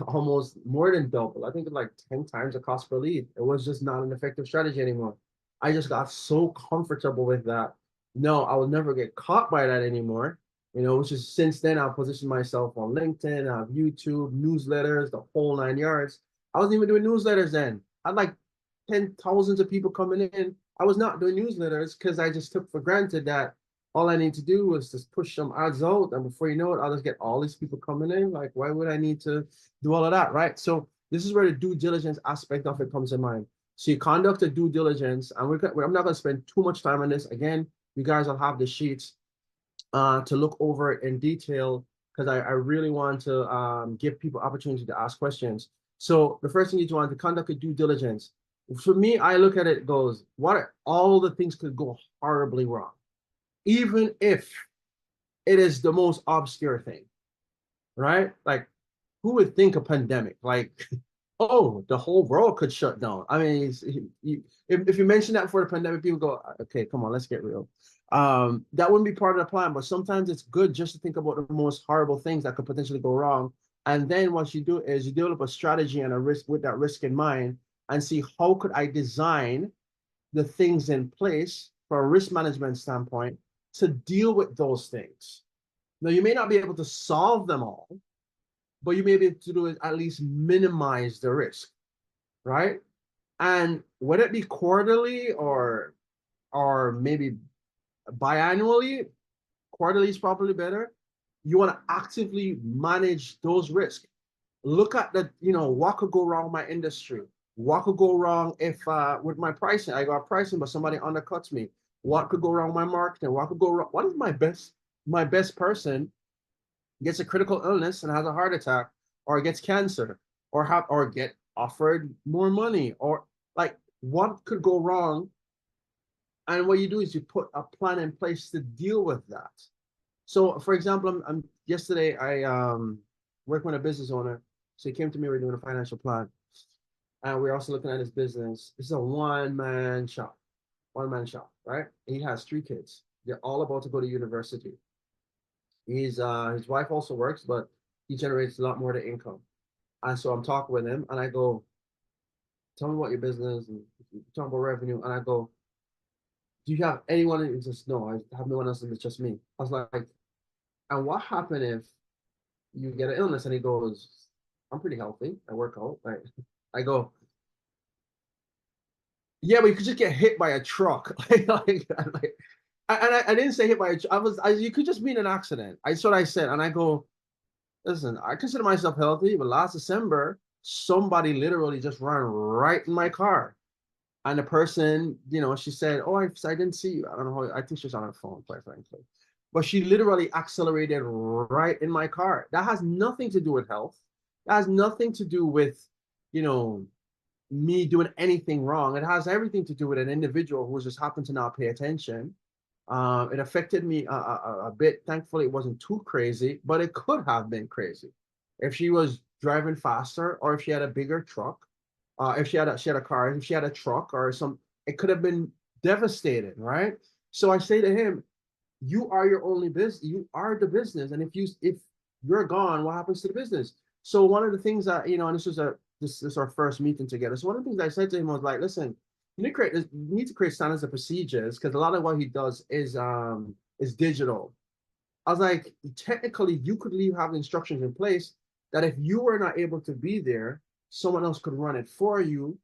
[SPEAKER 2] almost more than double. I think like 10 times the cost per lead. It was just not an effective strategy anymore. I just got so comfortable with that. No, I will never get caught by that anymore. Which is since then I've positioned myself on LinkedIn, I have YouTube, newsletters, the whole 9 yards. I wasn't even doing newsletters then. I had like 10,000s of people coming in. I was not doing newsletters because I just took for granted that all I need to do was just push some ads out, and before you know it, I'll just get all these people coming in. Like, why would I need to do all of that, right? So this is where the due diligence aspect of it comes in mind. So you conduct a due diligence, and I'm not going to spend too much time on this. Again, you guys will have the sheets to look over it in detail, because I really want to give people opportunity to ask questions. So the first thing you want to conduct a due diligence. For me, I look at it goes, what are all the things could go horribly wrong, even if it is the most obscure thing, right? Like, who would think a pandemic? Like, oh, the whole world could shut down. I mean, if you mention that for the pandemic, people go, okay, come on, let's get real. That wouldn't be part of the plan, but sometimes it's good just to think about the most horrible things that could potentially go wrong. And then what you do is you develop a strategy and a risk with that risk in mind, and see how could I design the things in place for a risk management standpoint to deal with those things. Now, you may not be able to solve them all, but you may be able to do it, at least minimize the risk, right? And whether it be quarterly or maybe biannually, quarterly is probably better. You want to actively manage those risks. Look at what could go wrong with my industry. What could go wrong if with my pricing? I got pricing, but somebody undercuts me. What could go wrong with my marketing? What could go wrong? What if my best person gets a critical illness and has a heart attack, or gets cancer, or get offered more money, or like, what could go wrong? And what you do is you put a plan in place to deal with that. So, for example, yesterday I worked with a business owner. So he came to me. We're doing a financial plan, and we're also looking at his business. This is a one-man shop, right? He has 3 kids. They're all about to go to university. His wife also works, but he generates a lot more to income. And so I'm talking with him, and I go, tell me about your business, and talk about revenue. And I go, do you have anyone? He says, no, I have no one else, and it's just me. I was like, and what happened if you get an illness? And he goes, I'm pretty healthy. I work out. Right? I go, yeah, but you could just get hit by a truck. I didn't say hit by a truck. You could just be in an accident. That's what I said. And I go, listen, I consider myself healthy, but last December, somebody literally just ran right in my car. And the person, she said, oh, I didn't see you. I don't know how, I think she's on her phone, quite frankly. But she literally accelerated right in my car. That has nothing to do with health. That has nothing to do with, me doing anything wrong. It has everything to do with an individual who just happened to not pay attention. It affected me a bit. Thankfully, it wasn't too crazy, but it could have been crazy if she was driving faster, or if she had a bigger truck, if she had a car, if she had a truck or some, it could have been devastating, right? So I say to him, you are your only business. You are the business, and if you're gone, what happens to the business? So one of the things that and this is our first meeting together. So one of the things I said to him was like, listen, you need to create standards and procedures, because a lot of what he does is digital. I was like, technically, you could have instructions in place that if you were not able to be there, someone else could run it for you,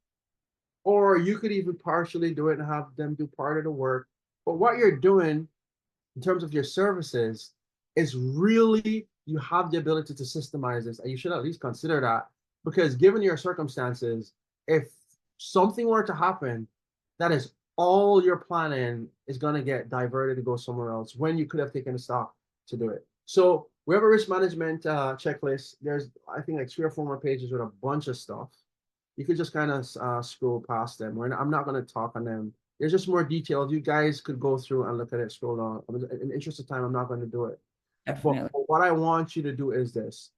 [SPEAKER 2] or you could even partially do it and have them do part of the work. But what you're doing in terms of your services is really, you have the ability to systemize this, and you should at least consider that, because given your circumstances, if something were to happen, that is all your planning is going to get diverted to go somewhere else when you could have taken a stock to do it. So we have a risk management checklist. There's, I think, like 3 or 4 more pages with a bunch of stuff. You could just kind of scroll past them. I'm not going to talk on them. There's just more details. You guys could go through and look at it, scroll down. In the interest of time, I'm not going to do it.
[SPEAKER 1] Definitely.
[SPEAKER 2] But what I want you to do is this.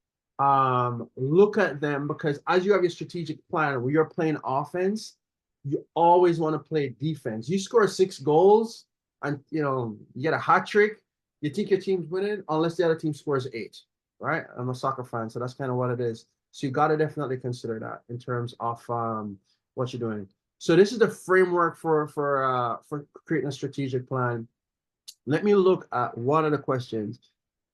[SPEAKER 2] Look at them, because as you have your strategic plan where you're playing offense, you always want to play defense. You score 6 goals and you get a hat trick, You think your team's winning unless the other team scores 8, right? I'm a soccer fan, so that's kind of what it is. So you got to definitely consider that in terms of what you're doing. So this is the framework for creating a strategic plan. Let me look at one of the questions.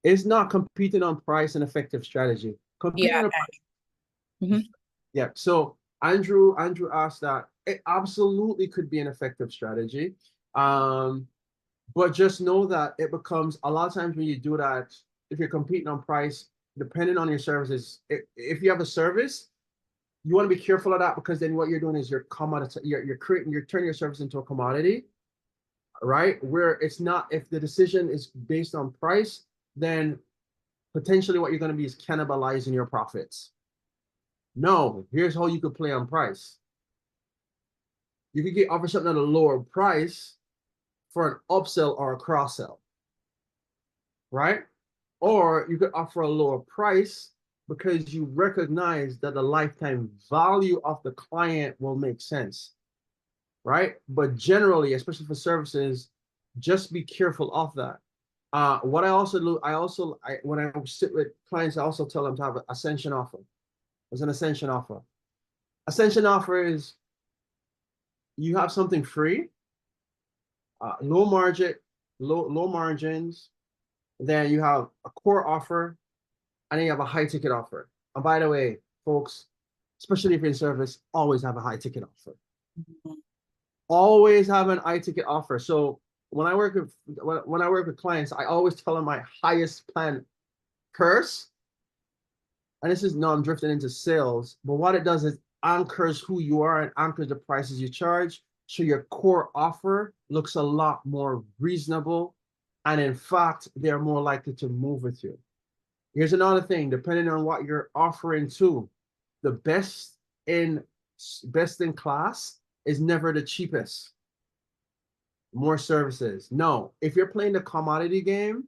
[SPEAKER 2] Is not competing on price an effective strategy? Competing
[SPEAKER 1] Yeah.
[SPEAKER 2] on
[SPEAKER 1] Mhm.
[SPEAKER 2] yeah. So Andrew asked that it absolutely could be an effective strategy. But just know that it becomes a lot of times when you do that, if you're competing on price, depending on your services, if you have a service, you want to be careful of that because then what you're doing is you're turning your service into a commodity, right? Where it's not, if the decision is based on price, then potentially what you're going to be is cannibalizing your profits. No, here's how you could play on price. You could offer something at a lower price for an upsell or a cross sell, right? Or you could offer a lower price because you recognize that the lifetime value of the client will make sense, right? But generally, especially for services, just be careful of that. What I also do, when I sit with clients, I also tell them to have an ascension offer. There's an ascension offer. Ascension offer is you have something free, low margin, low margins. Then you have a core offer, and then you have a high ticket offer. And by the way, folks, especially if you're in service, always have a high ticket offer. Always have an high ticket offer. So when I work with clients, I always tell them my highest plan first. And this is no, I'm drifting into sales, but what it does is anchors who you are and anchors the prices you charge. So your core offer looks a lot more reasonable. And in fact, they're more likely to move with you. Here's another thing, depending on what you're offering too, the best in class is never the cheapest. More services. No, if you're playing the commodity game,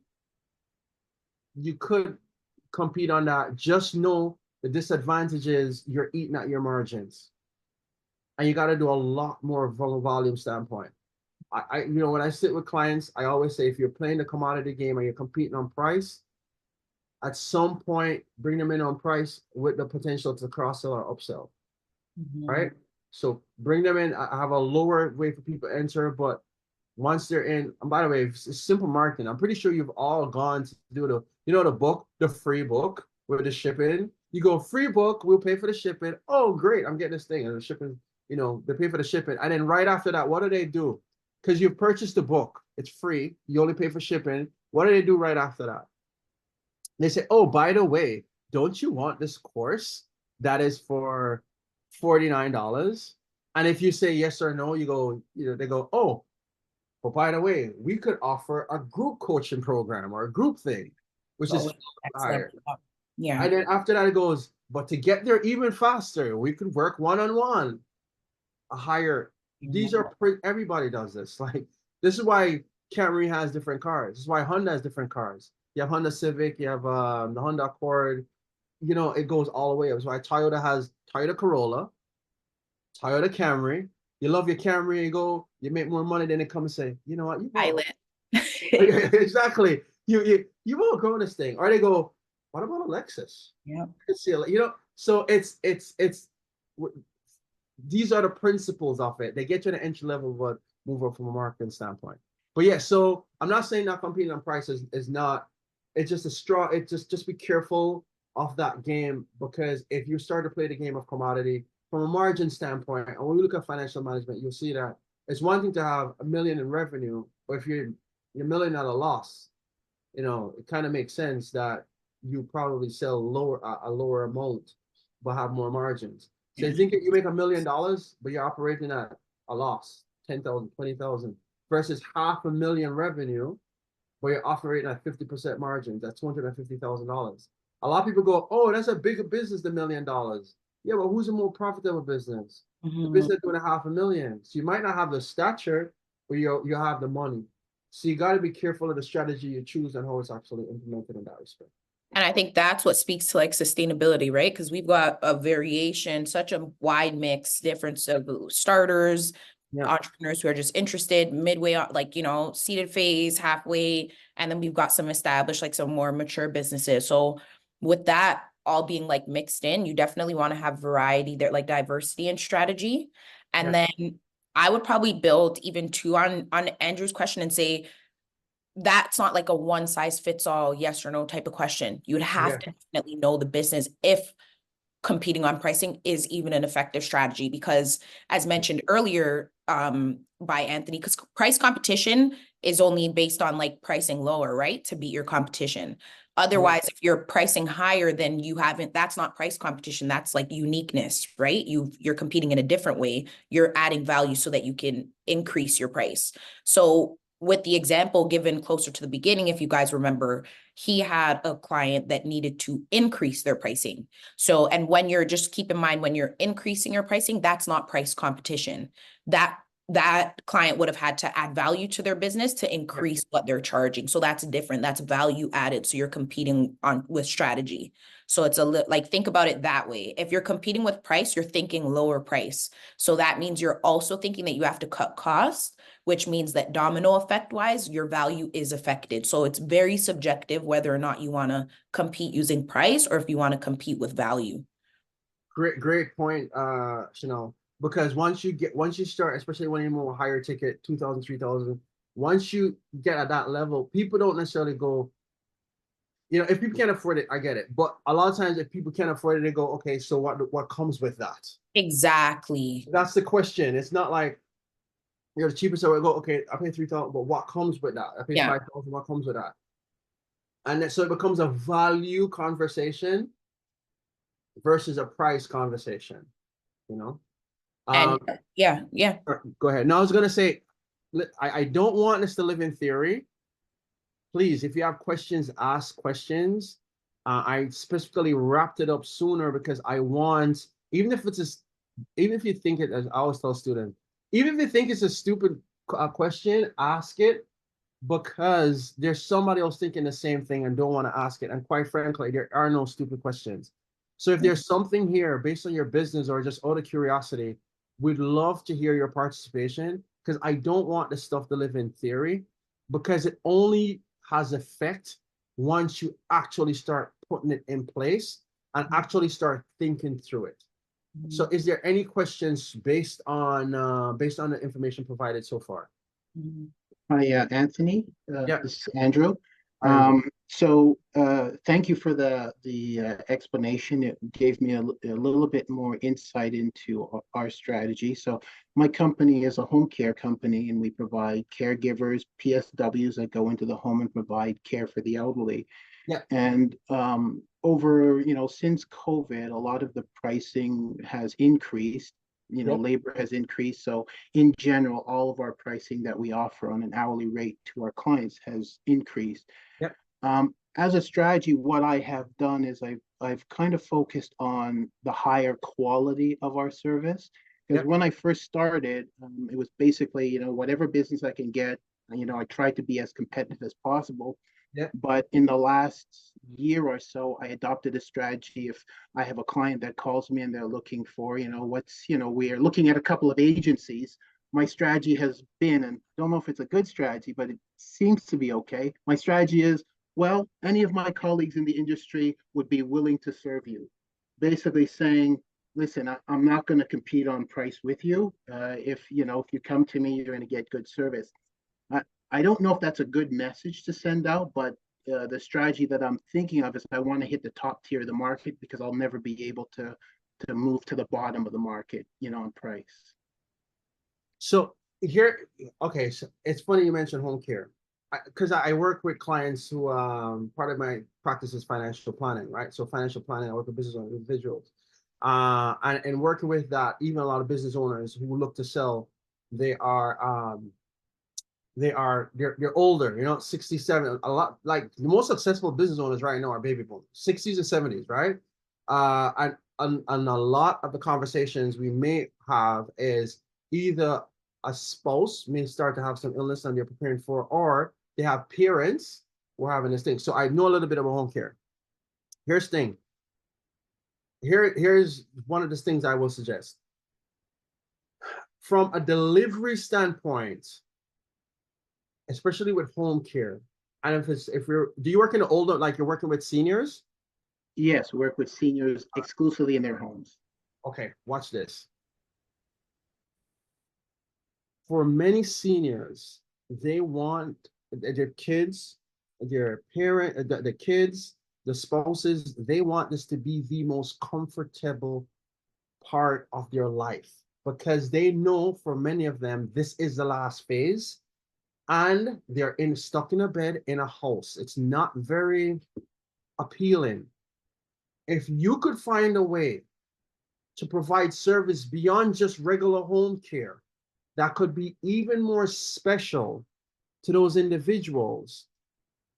[SPEAKER 2] you could compete on that. Just know the disadvantage is you're eating at your margins. And you got to do a lot more volume standpoint. When I sit with clients, I always say if you're playing the commodity game and you're competing on price, at some point bring them in on price with the potential to cross sell or upsell. Right? So bring them in. I have a lower way for people to enter, but once they're in, and by the way, it's simple marketing. I'm pretty sure you've all gone to do the book, the free book with the shipping. You go free book, we'll pay for the shipping. Oh, great, I'm getting this thing. And the shipping, they pay for the shipping. And then right after that, what do? Because you've purchased the book, it's free. You only pay for shipping. What do they do right after that? They say, oh, by the way, don't you want this course that is for $49? And if you say yes or no, they go, oh, but by the way, we could offer a group coaching program or a group thing, which is higher.
[SPEAKER 1] Yeah.
[SPEAKER 2] And then after that, it goes, but to get there even faster, we could work one-on-one, a higher. These are, everybody does this. Like, this is why Camry has different cars. This is why Honda has different cars. You have Honda Civic, you have the Honda Accord, it goes all the way up. That's why Toyota has Toyota Corolla, Toyota Camry. You love your Camry, you make more money, then they come and say, you know what, you
[SPEAKER 1] Pilot.
[SPEAKER 2] exactly. You won't go in this thing. Or they go, what about a Lexus?
[SPEAKER 1] Yeah.
[SPEAKER 2] So it's these are the principles of it. They get you to the entry level, but move up from a marketing standpoint. But yeah, so I'm not saying not competing on price is not, it's just a straw. It just be careful of that game, because if you start to play the game of commodity from a margin standpoint, and when we look at financial management, you'll see that it's one thing to have $1 million in revenue, but if you're $1 million at a loss, it kind of makes sense that you probably sell a lower amount, but have more margins. So you think you make $1 million, but you're operating at a loss, 10,000, 20,000, versus $500,000 revenue, where you're operating at 50% margins, that's $250,000. A lot of people go, oh, that's a bigger business than $1 million. Yeah, but who's a more profitable business? The business doing $500,000. So you might not have the stature, but you have the money. So you got to be careful of the strategy you choose and how it's actually implemented in that respect.
[SPEAKER 1] And I think that's what speaks to like sustainability, right? Because we've got a variation, such a wide mix, difference of starters,
[SPEAKER 2] Yeah.
[SPEAKER 1] entrepreneurs who are just interested midway, like, seeded phase, halfway, and then we've got some established, like some more mature businesses. So with that all being like mixed in, you definitely want to have variety there, like diversity and strategy. And
[SPEAKER 2] Yeah.
[SPEAKER 1] then I would probably build even two on Andrew's question and say that's not like a one size fits all yes or no type of question. You would have
[SPEAKER 2] Yeah.
[SPEAKER 1] to definitely know the business if competing on pricing is even an effective strategy, because as mentioned earlier by Anthony, because price competition is only based on like pricing lower, right, to beat your competition. Otherwise, if you're pricing higher, then you haven't, that's not price competition, that's like uniqueness, right? You're competing in a different way, you're adding value so that you can increase your price. So with the example given closer to the beginning, if you guys remember, he had a client that needed to increase their pricing. So, and when you're, just keep in mind, when you're increasing your pricing, that's not price competition. That client would have had to add value to their business to increase what they're charging. So that's different. That's value added. So you're competing on with strategy. So it's like, think about it that way. If you're competing with price, you're thinking lower price. So that means you're also thinking that you have to cut costs, which means that domino effect wise, your value is affected. So it's very subjective whether or not you want to compete using price or if you want to compete with value.
[SPEAKER 2] Great point, Chanel. Because once you start, especially when you're more higher ticket, 2,000, 3,000, once you get at that level, people don't necessarily go, if people can't afford it, I get it. But a lot of times if people can't afford it, they go, okay, so what comes with that?
[SPEAKER 1] Exactly.
[SPEAKER 2] That's the question. It's not like you're the cheapest, so I go, okay, I pay 3,000, but what comes with that? I pay
[SPEAKER 1] Yeah.
[SPEAKER 2] 5,000, what comes with that? And then, so it becomes a value conversation versus a price conversation, you know?
[SPEAKER 1] And
[SPEAKER 2] Um,
[SPEAKER 1] yeah, yeah.
[SPEAKER 2] Go ahead. No, I was gonna say, I don't want us to live in theory. Please, if you have questions, ask questions. I specifically wrapped it up sooner because I want, even if you think it, as I always tell students, even if you think it's a stupid question, ask it because there's somebody else thinking the same thing and don't want to ask it. And quite frankly, there are no stupid questions. So if there's something here based on your business or just out of curiosity, we'd love to hear your participation because I don't want this stuff to live in theory because it only has effect once you actually start putting it in place and actually start thinking through it. So is there any questions based on the information provided so far?
[SPEAKER 3] Hi, Anthony.
[SPEAKER 2] Yeah.
[SPEAKER 3] This is Andrew.
[SPEAKER 2] Hi, Andrew.
[SPEAKER 3] Thank you for the explanation. It gave me a little bit more insight into our strategy. So my company is a home care company, and we provide caregivers, PSWs that go into the home and provide care for the elderly.
[SPEAKER 2] Yeah.
[SPEAKER 3] And over, since COVID, a lot of the pricing has increased.
[SPEAKER 2] Yep.
[SPEAKER 3] Labor has increased. So in general, all of our pricing that we offer on an hourly rate to our clients has increased.
[SPEAKER 2] Yep.
[SPEAKER 3] As a strategy, what I have done is I've kind of focused on the higher quality of our service. Because
[SPEAKER 2] Yep.
[SPEAKER 3] when I first started, it was basically, whatever business I can get, I tried to be as competitive as possible.
[SPEAKER 2] Yeah.
[SPEAKER 3] But in the last year or so, I adopted a strategy. If I have a client that calls me and they're looking for, we're looking at a couple of agencies. My strategy has been, and I don't know if it's a good strategy, but it seems to be okay. My strategy is, well, any of my colleagues in the industry would be willing to serve you. Basically saying, listen, I'm not going to compete on price with you. If you come to me, you're going to get good service. I don't know if that's a good message to send out, but the strategy that I'm thinking of is I want to hit the top tier of the market because I'll never be able to move to the bottom of the market, on price.
[SPEAKER 2] So here, okay, so it's funny you mentioned home care because I work with clients who part of my practice is financial planning, right? So financial planning, I work with business owners, individuals, and working with that, even a lot of business owners who look to sell, they're older, 67. A lot, like the most successful business owners right now are baby boomers, 60s and 70s, right? And a lot of the conversations we may have is either a spouse may start to have some illness and they're preparing for, or they have parents who are having this thing. So I know a little bit about home care. Here's the thing. Here's one of the things I will suggest. from a delivery standpoint, especially with home care, and do you work in the older, like you're working with seniors?
[SPEAKER 3] Yes, work with seniors exclusively in their homes.
[SPEAKER 2] Okay, watch this. For many seniors, they want their kids, their parent, the kids, the spouses, they want this to be the most comfortable part of their life, because they know for many of them, this is the last phase, and they're stuck in a bed in a house. It's not very appealing. If you could find a way to provide service beyond just regular home care that could be even more special to those individuals,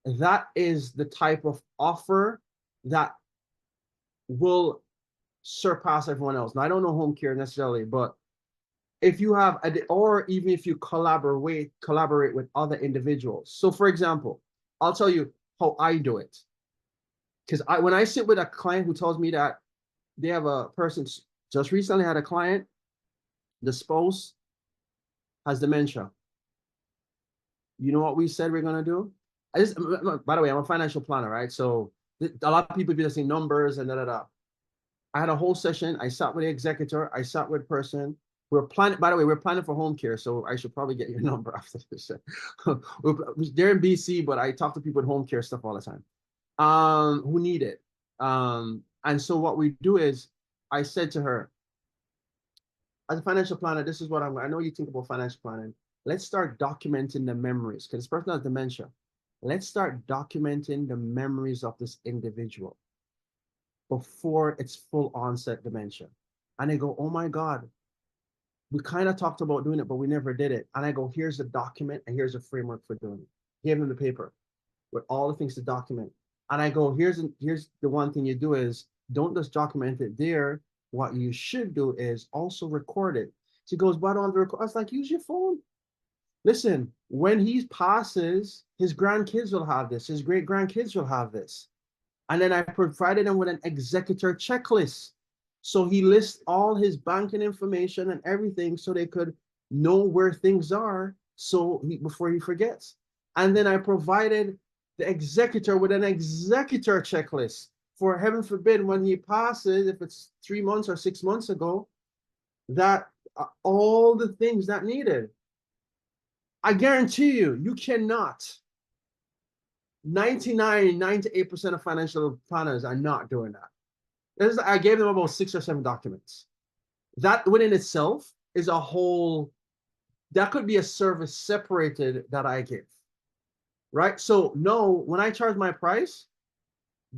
[SPEAKER 2] that is the type of offer that will surpass everyone else. Now, I don't know home care necessarily, but if you have, or even if you collaborate with other individuals. So for example, I'll tell you how I do it. Because when I sit with a client who tells me that they have a person, just recently had a client, the spouse has dementia. You know what we said we're gonna do? By the way, I'm a financial planner, right? So a lot of people be saying numbers and da. I had a whole session. I sat with the executor. I sat with person. We're planning, by the way, we're planning for home care. So I should probably get your number after this. They're in BC, but I talk to people with home care stuff all the time, who need it. And so what we do is, I said to her, as a financial planner, this is what I know you think about financial planning. Let's start documenting the memories, because this person has dementia. Let's start documenting the memories of this individual before it's full onset dementia. And I go, oh my God, we kind of talked about doing it, but we never did it. And I go, here's the document and here's a framework for doing it. Give them the paper with all the things to document. And I go, here's the one thing you do is, don't just document it there. What you should do is also record it. She goes, but I don't have to record. I was like, use your phone. Listen, when he passes, his grandkids will have this. His great grandkids will have this. And then I provided him with an executor checklist. So he lists all his banking information and everything so they could know where things are before he forgets. And then I provided the executor with an executor checklist for, heaven forbid, when he passes, if it's 3 months or 6 months ago, that all the things that needed. I guarantee you, you cannot. 98% of financial planners are not doing that. I gave them about 6 or 7 documents. That within itself is a whole, that could be a service separated that I give, right? So no, when I charge my price,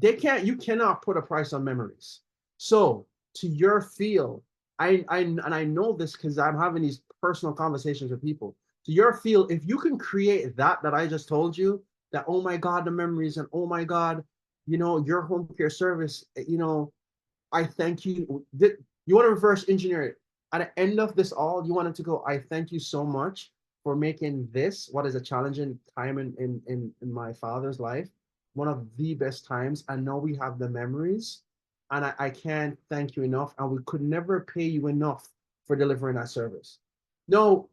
[SPEAKER 2] you cannot put a price on memories. So to your field, and I know this because I'm having these personal conversations with people. To your field, if you can create that I just told you, that, oh my God, the memories, and oh my God, your home care service, I thank you. You want to reverse engineer it. At the end of this all, you want it to go, I thank you so much for making this, what is a challenging time in my father's life, one of the best times. And now we have the memories, and I can't thank you enough. And we could never pay you enough for delivering that service. No,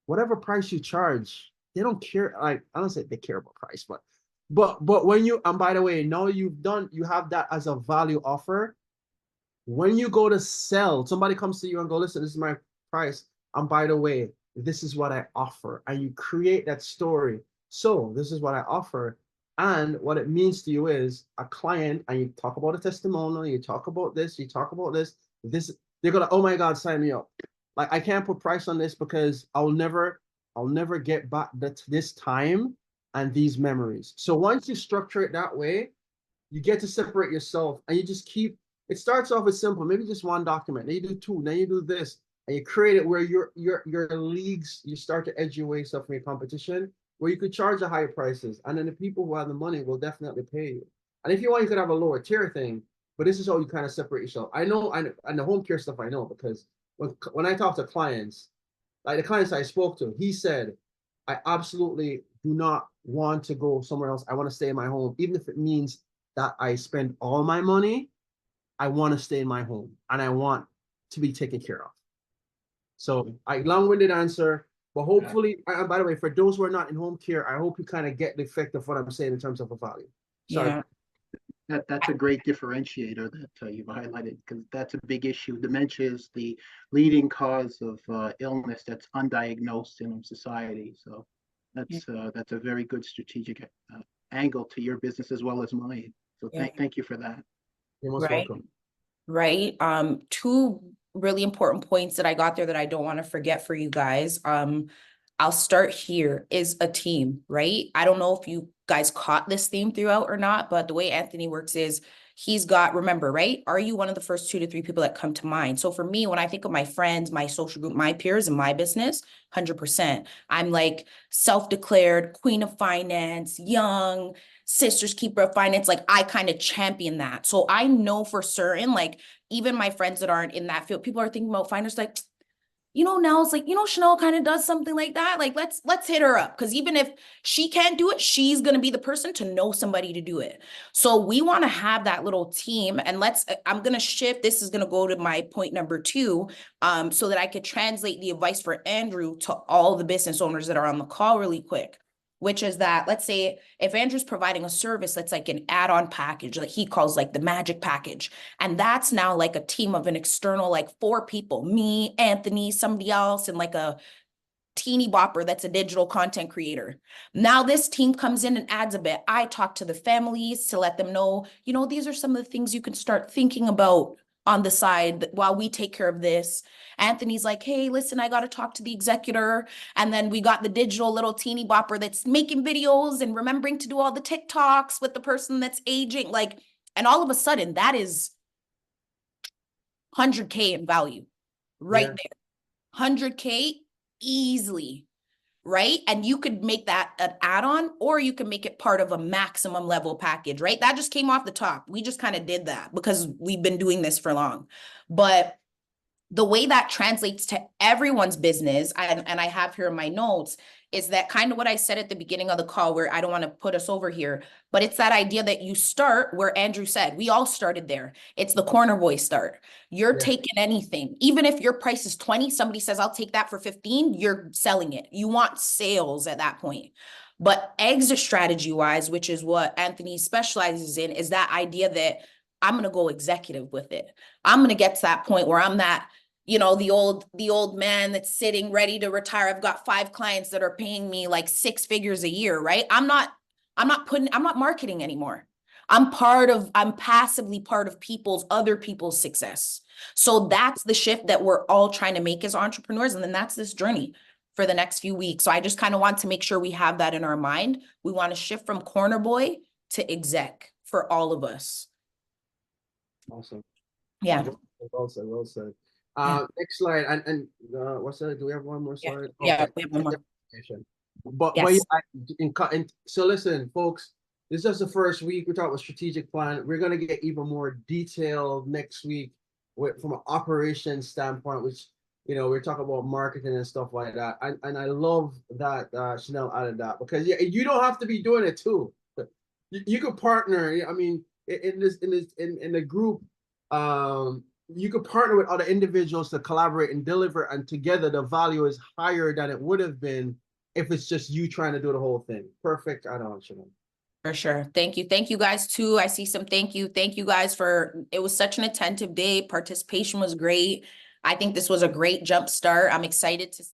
[SPEAKER 2] whatever price you charge, they don't care. Like, I don't say they care about price, but when you, and by the way, now you have that as a value offer. When you go to sell, somebody comes to you and go, listen, this is my price. And by the way, this is what I offer. And you create that story. So this is what I offer. And what it means to you is a client, and you talk about a testimonial, you talk about this, they're gonna, oh my God, sign me up. Like, I can't put price on this because I'll never get back this time and these memories. So once you structure it that way, you get to separate yourself, and you just keep, it starts off as simple, maybe just 1 document, then you do 2, then you do this, and you create it where your leagues, you start to edge your way stuff from your competition, where you could charge the higher prices, and then the people who have the money will definitely pay you. And if you want, you could have a lower tier thing, but this is how you kind of separate yourself. I know, and the home care stuff I know, because when I talk to clients, like the clients I spoke to, he said, I absolutely do not want to go somewhere else. I want to stay in my home, even if it means that I spend all my money. I want to stay in my home, and I want to be taken care of. So long-winded answer, but hopefully, and by the way, for those who are not in home care, I hope you kind of get the effect of what I'm saying in terms of a value. Sorry.
[SPEAKER 1] Yeah.
[SPEAKER 3] That's a great differentiator that you've highlighted, because that's a big issue. Dementia is the leading cause of illness that's undiagnosed in society. So that's a very good strategic angle to your business as well as mine. So
[SPEAKER 1] Yeah.
[SPEAKER 3] thank you for that.
[SPEAKER 2] You're most
[SPEAKER 1] Right.
[SPEAKER 2] welcome.
[SPEAKER 1] Right. Two really important points that I got there that I don't want to forget for you guys. I'll start here is a team, right? I don't know if you guys caught this theme throughout or not, but the way Anthony works is he's got, remember, right? Are you one of the first 2 to 3 people that come to mind? So for me, when I think of my friends, my social group, my peers in my business, 100%, I'm like self-declared queen of finance, young, sisters keeper of finance. Like I kind of champion that. So I know for certain, like even my friends that aren't in that field, people are thinking about finance, like, now it's like, Chanel kind of does something like that. Like, let's hit her up. Cause even if she can't do it, she's going to be the person to know somebody to do it. So we want to have that little team, and I'm going to shift. This is going to go to my point number 2, so that I could translate the advice for Andrew to all the business owners that are on the call really quick. Which is that, let's say if Andrew's providing a service that's like an add-on package, like he calls like the magic package. And that's now like a team of an external, like 4 people, me, Anthony, somebody else, and like a teeny bopper that's a digital content creator. Now this team comes in and adds a bit. I talk to the families to let them know, these are some of the things you can start thinking about on the side while we take care of this. Anthony's like, hey, listen, I got to talk to the executor. And then we got the digital little teeny bopper that's making videos and remembering to do all the TikToks with the person that's aging. Like, and all of a sudden that is 100K in value right there. 100K easily, right? And you could make that an add-on, or you can make it part of a maximum level package, right? That just came off the top. We just kind of did that because we've been doing this for long. But the way that translates to everyone's business, and I have here in my notes, is that kind of what I said at the beginning of the call, where I don't want to put us over here, but it's that idea that you start where Andrew said, we all started there. It's the corner boy start. You're taking anything. Even if your price is 20, somebody says, I'll take that for 15, you're selling it. You want sales at that point. But exit strategy wise, which is what Anthony specializes in, is that idea that I'm going to go executive with it. I'm going to get to that point where I'm that, the old man that's sitting ready to retire. I've got 5 clients that are paying me like 6 figures a year, right? I'm not marketing anymore. I'm passively part of other people's success. So that's the shift that we're all trying to make as entrepreneurs. And then that's this journey for the next few weeks. So I just kind of want to make sure we have that in our mind. We want to shift from corner boy to exec for all of us.
[SPEAKER 2] Awesome.
[SPEAKER 1] Yeah.
[SPEAKER 2] Well said. Well said.
[SPEAKER 1] Yeah.
[SPEAKER 2] Next slide. And what's that? Do we have one more slide?
[SPEAKER 1] Yeah, we have one more.
[SPEAKER 2] But so listen, folks, this is just the first week. We're talking about strategic plan. We're going to get even more detailed next week from an operations standpoint, which, we're talking about marketing and stuff like that. And I love that Chanel added that, because you don't have to be doing it too. You could partner. I mean, in the group, you could partner with other individuals to collaborate and deliver, and together the value is higher than it would have been if it's just you trying to do the whole thing. Perfect add-on, Chanel.
[SPEAKER 1] For sure. Thank you. Thank you guys too. I see some thank you. Thank you guys it was such an attentive day. Participation was great. I think this was a great jump start. I'm excited to